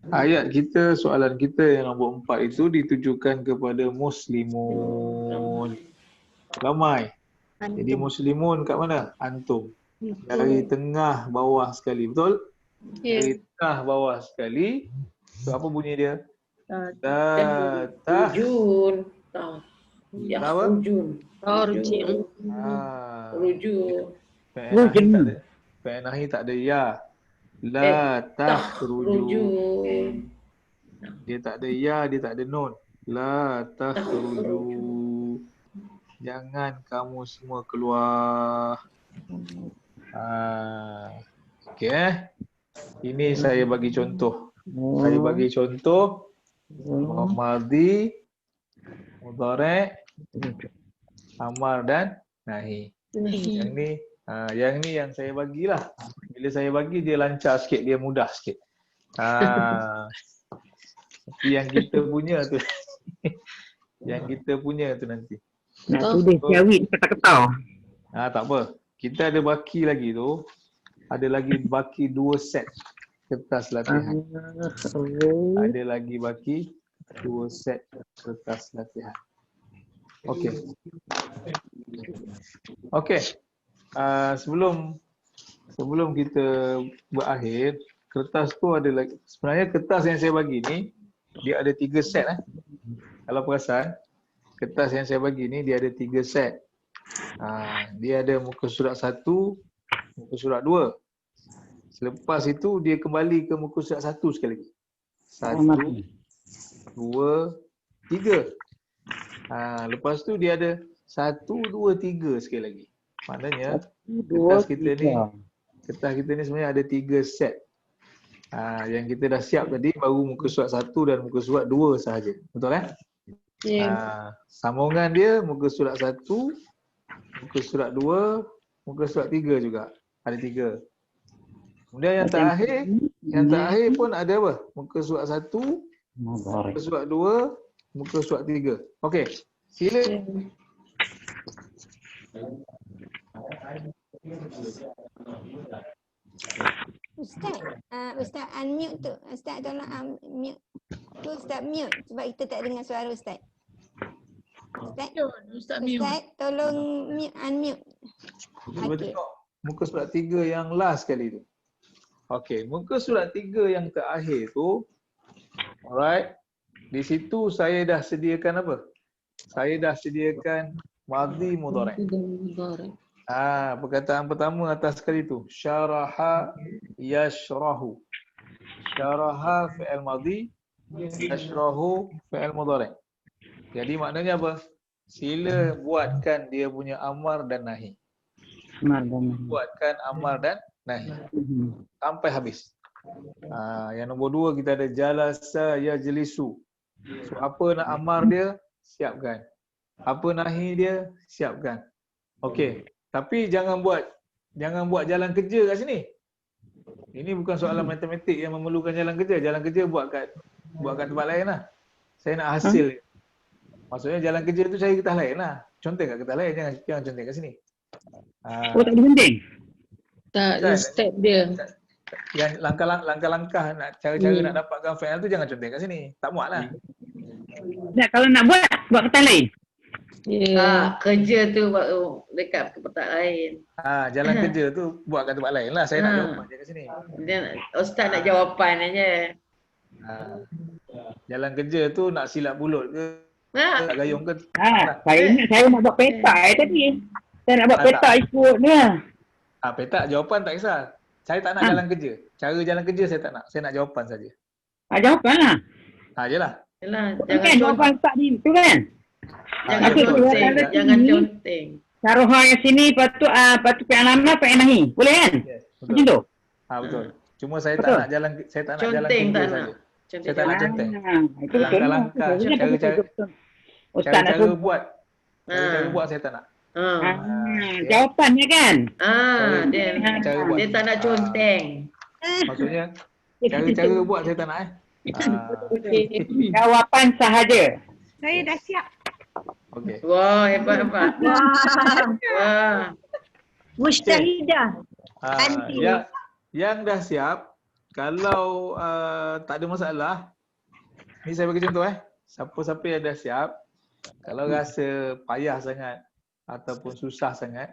ayat kita, soalan kita yang nombor 4 itu ditujukan kepada muslimun. Ramai. Jadi muslimun kat mana? Antum. Dari tengah bawah sekali. Betul? Dari tengah bawah sekali. So, apa bunyi dia? Rujun. Rujun. Fi'il nahi tak ada ya. La takhruju. Dia tak ada ya, dia tak ada nun. La takhruju. Jangan kamu semua keluar. Okey. Ini saya bagi contoh. Saya bagi contoh madhi, mudhari', amar dan nahi. Yang ni yang saya bagilah. Bila saya bagi dia lancar sikit, dia mudah sikit. Tapi yang kita punya tu yang kita punya tu nanti. Nak tulis jawid kata-kata. Tak apa. Kita ada baki lagi tu. Ada lagi baki 2 set kertas latihan. Ada lagi baki 2 set kertas latihan. Okey. Okey. Sebelum sebelum kita berakhir, kertas tu ada lagi. Sebenarnya kertas yang saya bagi ni, dia ada 3 set. Kalau perasan, kertas yang saya bagi ni, dia ada 3 set. Dia ada muka surat 1, muka surat 2. Selepas itu, dia kembali ke muka surat 1 sekali lagi. 1, 2, 3. Lepas tu dia ada 1, 2, 3 sekali lagi. Maknanya kertas kita ni sebenarnya ada 3 set. Yang kita dah siap tadi baru muka surat 1 dan muka surat 2 sahaja. Betul sambungan dia muka surat 1, muka surat 2, muka surat 3 juga. Ada 3. Kemudian yang terakhir pun ada apa? Muka surat 1, muka surat 2, muka surat 3. Okey. Sila. Ustaz unmute tu. Ustaz tolong unmute. Tu Ustaz mute sebab kita tak dengar suara Ustaz. Ustaz tolong unmute. Cuba tengok muka surat 3 yang last kali tu. Okey, muka surat 3 yang terakhir tu, alright. Di situ saya dah sediakan apa? Saya dah sediakan madhi mudhari'. Perkataan pertama atas sekali tu, syaraha yashrahu. Syaraha fi'il madhi, yashrahu fi'il mudhari'. Jadi maknanya apa? Sila buatkan dia punya amar dan nahi. Buatkan amar dan nahi sampai habis. Yang nombor 2 kita ada jalasa yajlisu. So apa nak amar dia, siapkan. Apa nahi dia, siapkan. Okey. Tapi jangan buat jalan kerja kat sini. Ini bukan soalan matematik yang memerlukan jalan kerja. Jalan kerja buat kat tempat lain lah. Saya nak hasil. Maksudnya jalan kerja tu cari kertas lain lah. Conteng kat kertas lain, jangan conteng kat sini. Tak ada conteng? Tak, step dia. Yang langkah-langkah nak cara-cara nak dapatkan file tu jangan conteng kat sini. Tak muat lah. Kalau nak buat kertas lain. Kerja tu buat dekat tempat lain. Jalan kerja tu buat kat tempat lain lah. Saya nak jawapan je kat sini. Ustaz nak jawapan aja. Jalan kerja tu nak silap bulut ke? Tak gayung ke? Saya nak buat peta tadi. Saya nak buat peta ikut ni. Peta jawapan tak kisah. Saya tak nak jalan kerja. Cara jalan kerja saya tak nak. Saya nak jawapan saja. Jawapan lah. Jelah. Kan jawapan tadi tu kan? Jangan conteng. Syaraha yang sini patut fi'il amar fi'il nahi. Boleh kan? Macam tu. Betul. Cuma saya tak nak jalan kerja saja. Saya tak nak conteng. Langkah-langkah, cara-cara buat. Cara buat saya tak nak. Jawapannya kan? Dia tak nak conteng. Maksudnya cara buat saya tak nak Jawapan sahaja. Saya dah siap. Okey. Wah, hebat. Wah. Mustahidah. Yang dah siap, kalau tak ada masalah, ni saya bagi contoh siapa-siapa yang dah siap, kalau rasa payah sangat ataupun susah sangat,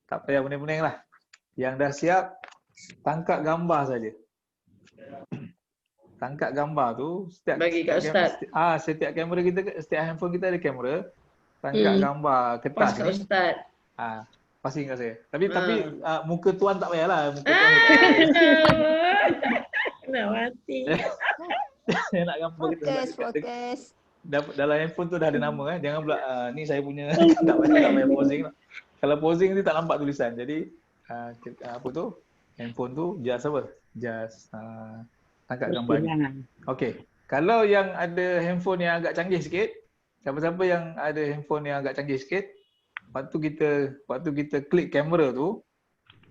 tak payah pening-pening lah. Yang dah siap, tangkap gambar saja. Tangkap gambar tu, bagi kat Ustaz. Setiap kamera kita, setiap handphone kita ada kamera. Tangkap gambar kertas ni. Ustaz. Pasing kat saya. Tapi muka tuan tak payahlah. Muka tuan nak mati. Saya nak gambar Fokus. Dalam handphone tu dah ada nama Jangan pula ni saya punya. Tak payah posing lah. Kalau posing ni tak nampak tulisan. Jadi apa tu? Handphone tu just apa? Just tangkap gambar ni. Okey. Kalau yang ada handphone yang agak canggih sikit, siapa-siapa yang ada handphone yang agak canggih sikit, waktu kita klik kamera tu,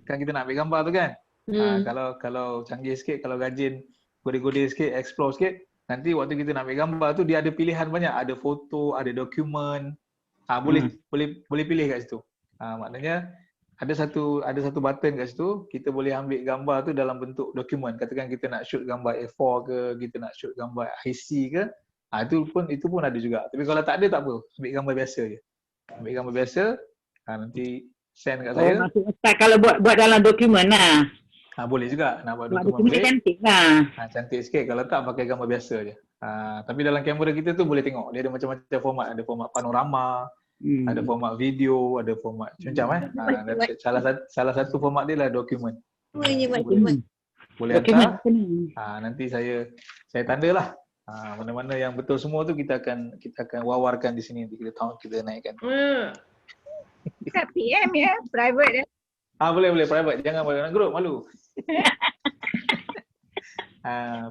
kan kita nak ambil gambar tu kan? Kalau canggih sikit, kalau rajin gode-gode sikit, explore sikit, nanti waktu kita nak ambil gambar tu dia ada pilihan banyak, ada foto, ada dokumen. Boleh pilih kat situ. Maknanya ada satu button kat situ, kita boleh ambil gambar tu dalam bentuk dokumen. Katakan kita nak shoot gambar A4 ke, kita nak shoot gambar IC ke, itu pun ada juga. Tapi kalau tak ada tak apa, ambil gambar biasa je. Ambil gambar biasa, nanti send kat Oh, saya. maksud Ustaz kalau buat dalam dokumen lah. Boleh juga nak buat Buat dokumen dokumen boleh. cantik lah. Cantik sikit, kalau tak pakai gambar biasa je. Tapi dalam kamera kita tu boleh tengok, dia ada macam-macam format, ada format panorama, ada format video, ada format macam salah satu format dia lah dokumen. Boleh hantar. Nanti saya tanda lah. Mana-mana yang betul semua tu kita akan wawarkan di sini, nanti kita naikkan. Kat PM ya, private ya. Boleh private, jangan dalam grup, malu.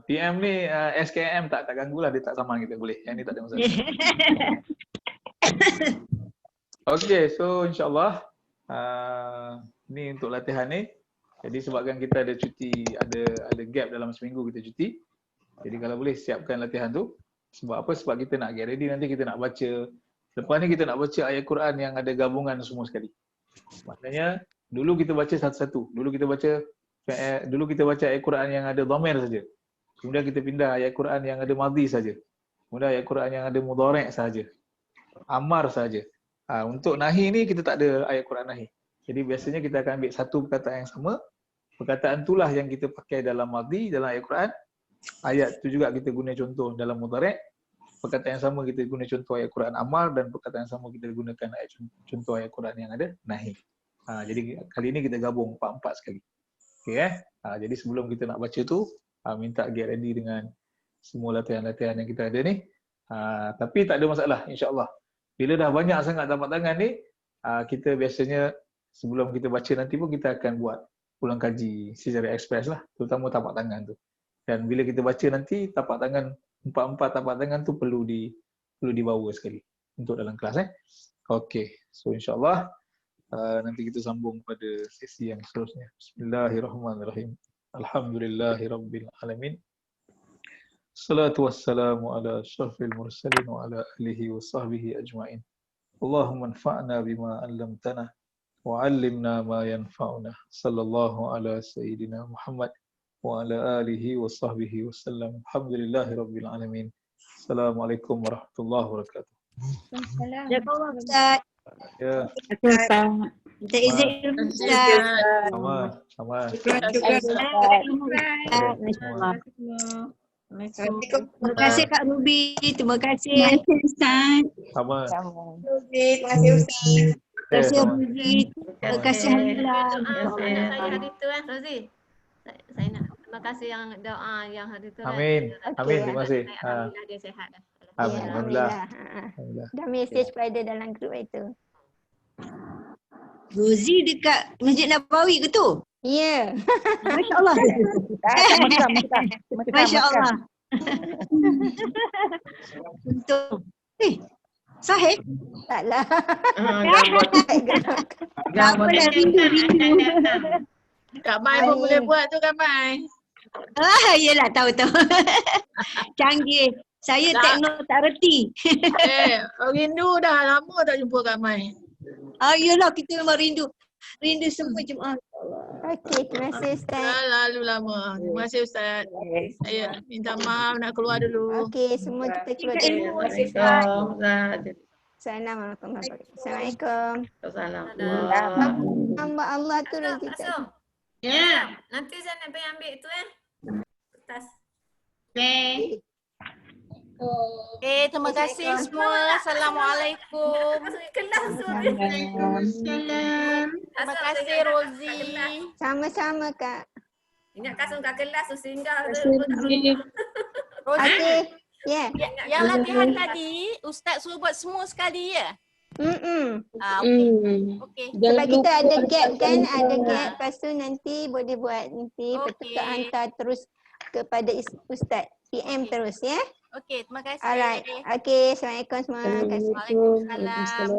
PM ni SKM tak ganggulah, dia tak saman kita, boleh. Yang ni tak ada masalah. Okay, so insyaAllah ni untuk latihan ni. Jadi sebabkan kita ada cuti, ada gap dalam seminggu kita cuti. Jadi kalau boleh siapkan latihan tu. Sebab apa? Sebab kita nak get ready, nanti kita nak baca. Lepas ni kita nak baca ayat Quran yang ada gabungan semua sekali. Maknanya dulu kita baca satu-satu. Dulu kita baca ayat Quran yang ada dhamir saja. Kemudian kita pindah ayat Quran yang ada madhi saja. Kemudian ayat Quran yang ada mudhari' saja. Amar saja. Untuk nahi ni kita tak ada ayat Quran nahi. Jadi biasanya kita akan ambil satu perkataan yang sama. Perkataan itulah yang kita pakai dalam madhi, dalam ayat Quran. Ayat tu juga kita guna contoh dalam mudhari'. Perkataan yang sama kita guna contoh ayat Quran amar, dan perkataan yang sama kita gunakan contoh ayat Quran yang ada nahi. Jadi kali ini kita gabung 4-4 sekali. Okay, jadi sebelum kita nak baca tu, minta get ready dengan semua latihan-latihan yang kita ada ni. Tapi tak ada masalah, insyaAllah. Bila dah banyak sangat tapak tangan ni, kita biasanya sebelum kita baca nanti pun kita akan buat ulang kaji secara ekspres lah, terutama tapak tangan tu. Dan bila kita baca nanti, tapak tangan, 4-4 tapak tangan tu perlu dibawa sekali untuk dalam kelas. Okay, so insyaAllah nanti kita sambung pada sesi yang seterusnya. Bismillahirrahmanirrahim. Alhamdulillahirabbil alamin. Salatu wassalamu ala asyrafil mursalin wa ala alihi wa sahbihi ajma'in. Allahumma anfa'na bima 'allamtana wa 'allimna ma yanfa'una. Sallallahu ala sayyidina Muhammad wa ala alihi wa sahbihi wasallam. Alhamdulillahirabbil alamin. Assalamualaikum warahmatullahi wabarakatuh. Jazakallah Ustaz. Ya. Minta izin Ustaz. Sama. Terima kasih Kak Ruby. Terima kasih Ustaz. Sama. Terima kasih Ustaz. Terima kasih Ruby. Terima kasih Alhamdulillah. Saya hari tu Rozi. Saya nak terima kasih yang doa yang hari tu. Amin. Amin. Terima kasih. Alhamdulillah dia sihat dah. Alhamdulillah. Dah mesej pada dalam grup itu. Rozi dekat Masjid Nabawi ke tu? Ya. Masya-Allah. Masya-Allah. Untuk Sahih? Taklah. Apalah rindu. Kak Mai pun boleh buat tu Kak Mai. Yelah tahu. Canggih. Saya tekno tak reti. Rindu dah lama tak jumpa Kak Mai. Yelah kita memang rindu. Rindu semua jemaah. Okey, terima kasih Ustaz. Lalu lama. Terima kasih Ustaz. Saya minta maaf nak keluar dulu. Okey, semua kita keluar dulu. Assalamualaikum. Assalamualaikum. Hamba Allah tu rezeki. Ya. Nanti saya nak pergi ambil tu kertas. Okey. Terima kasih semua. Assalamualaikum. Kelas Terima kasih Rozi. Sama-sama Kak. Ingat kasut kat kelas tu singgah. Rozi. Ya. Yang latihan tadi Ustaz suruh buat semua sekali ya? Okey. Sebab kita ada gap kan, ada gap. Lepas tu nanti boleh buat nanti betul hantar terus kepada Ustaz. PM terus ya. Okey, terima kasih. Alright. Okey, Assalamualaikum semua. Waalaikumsalam.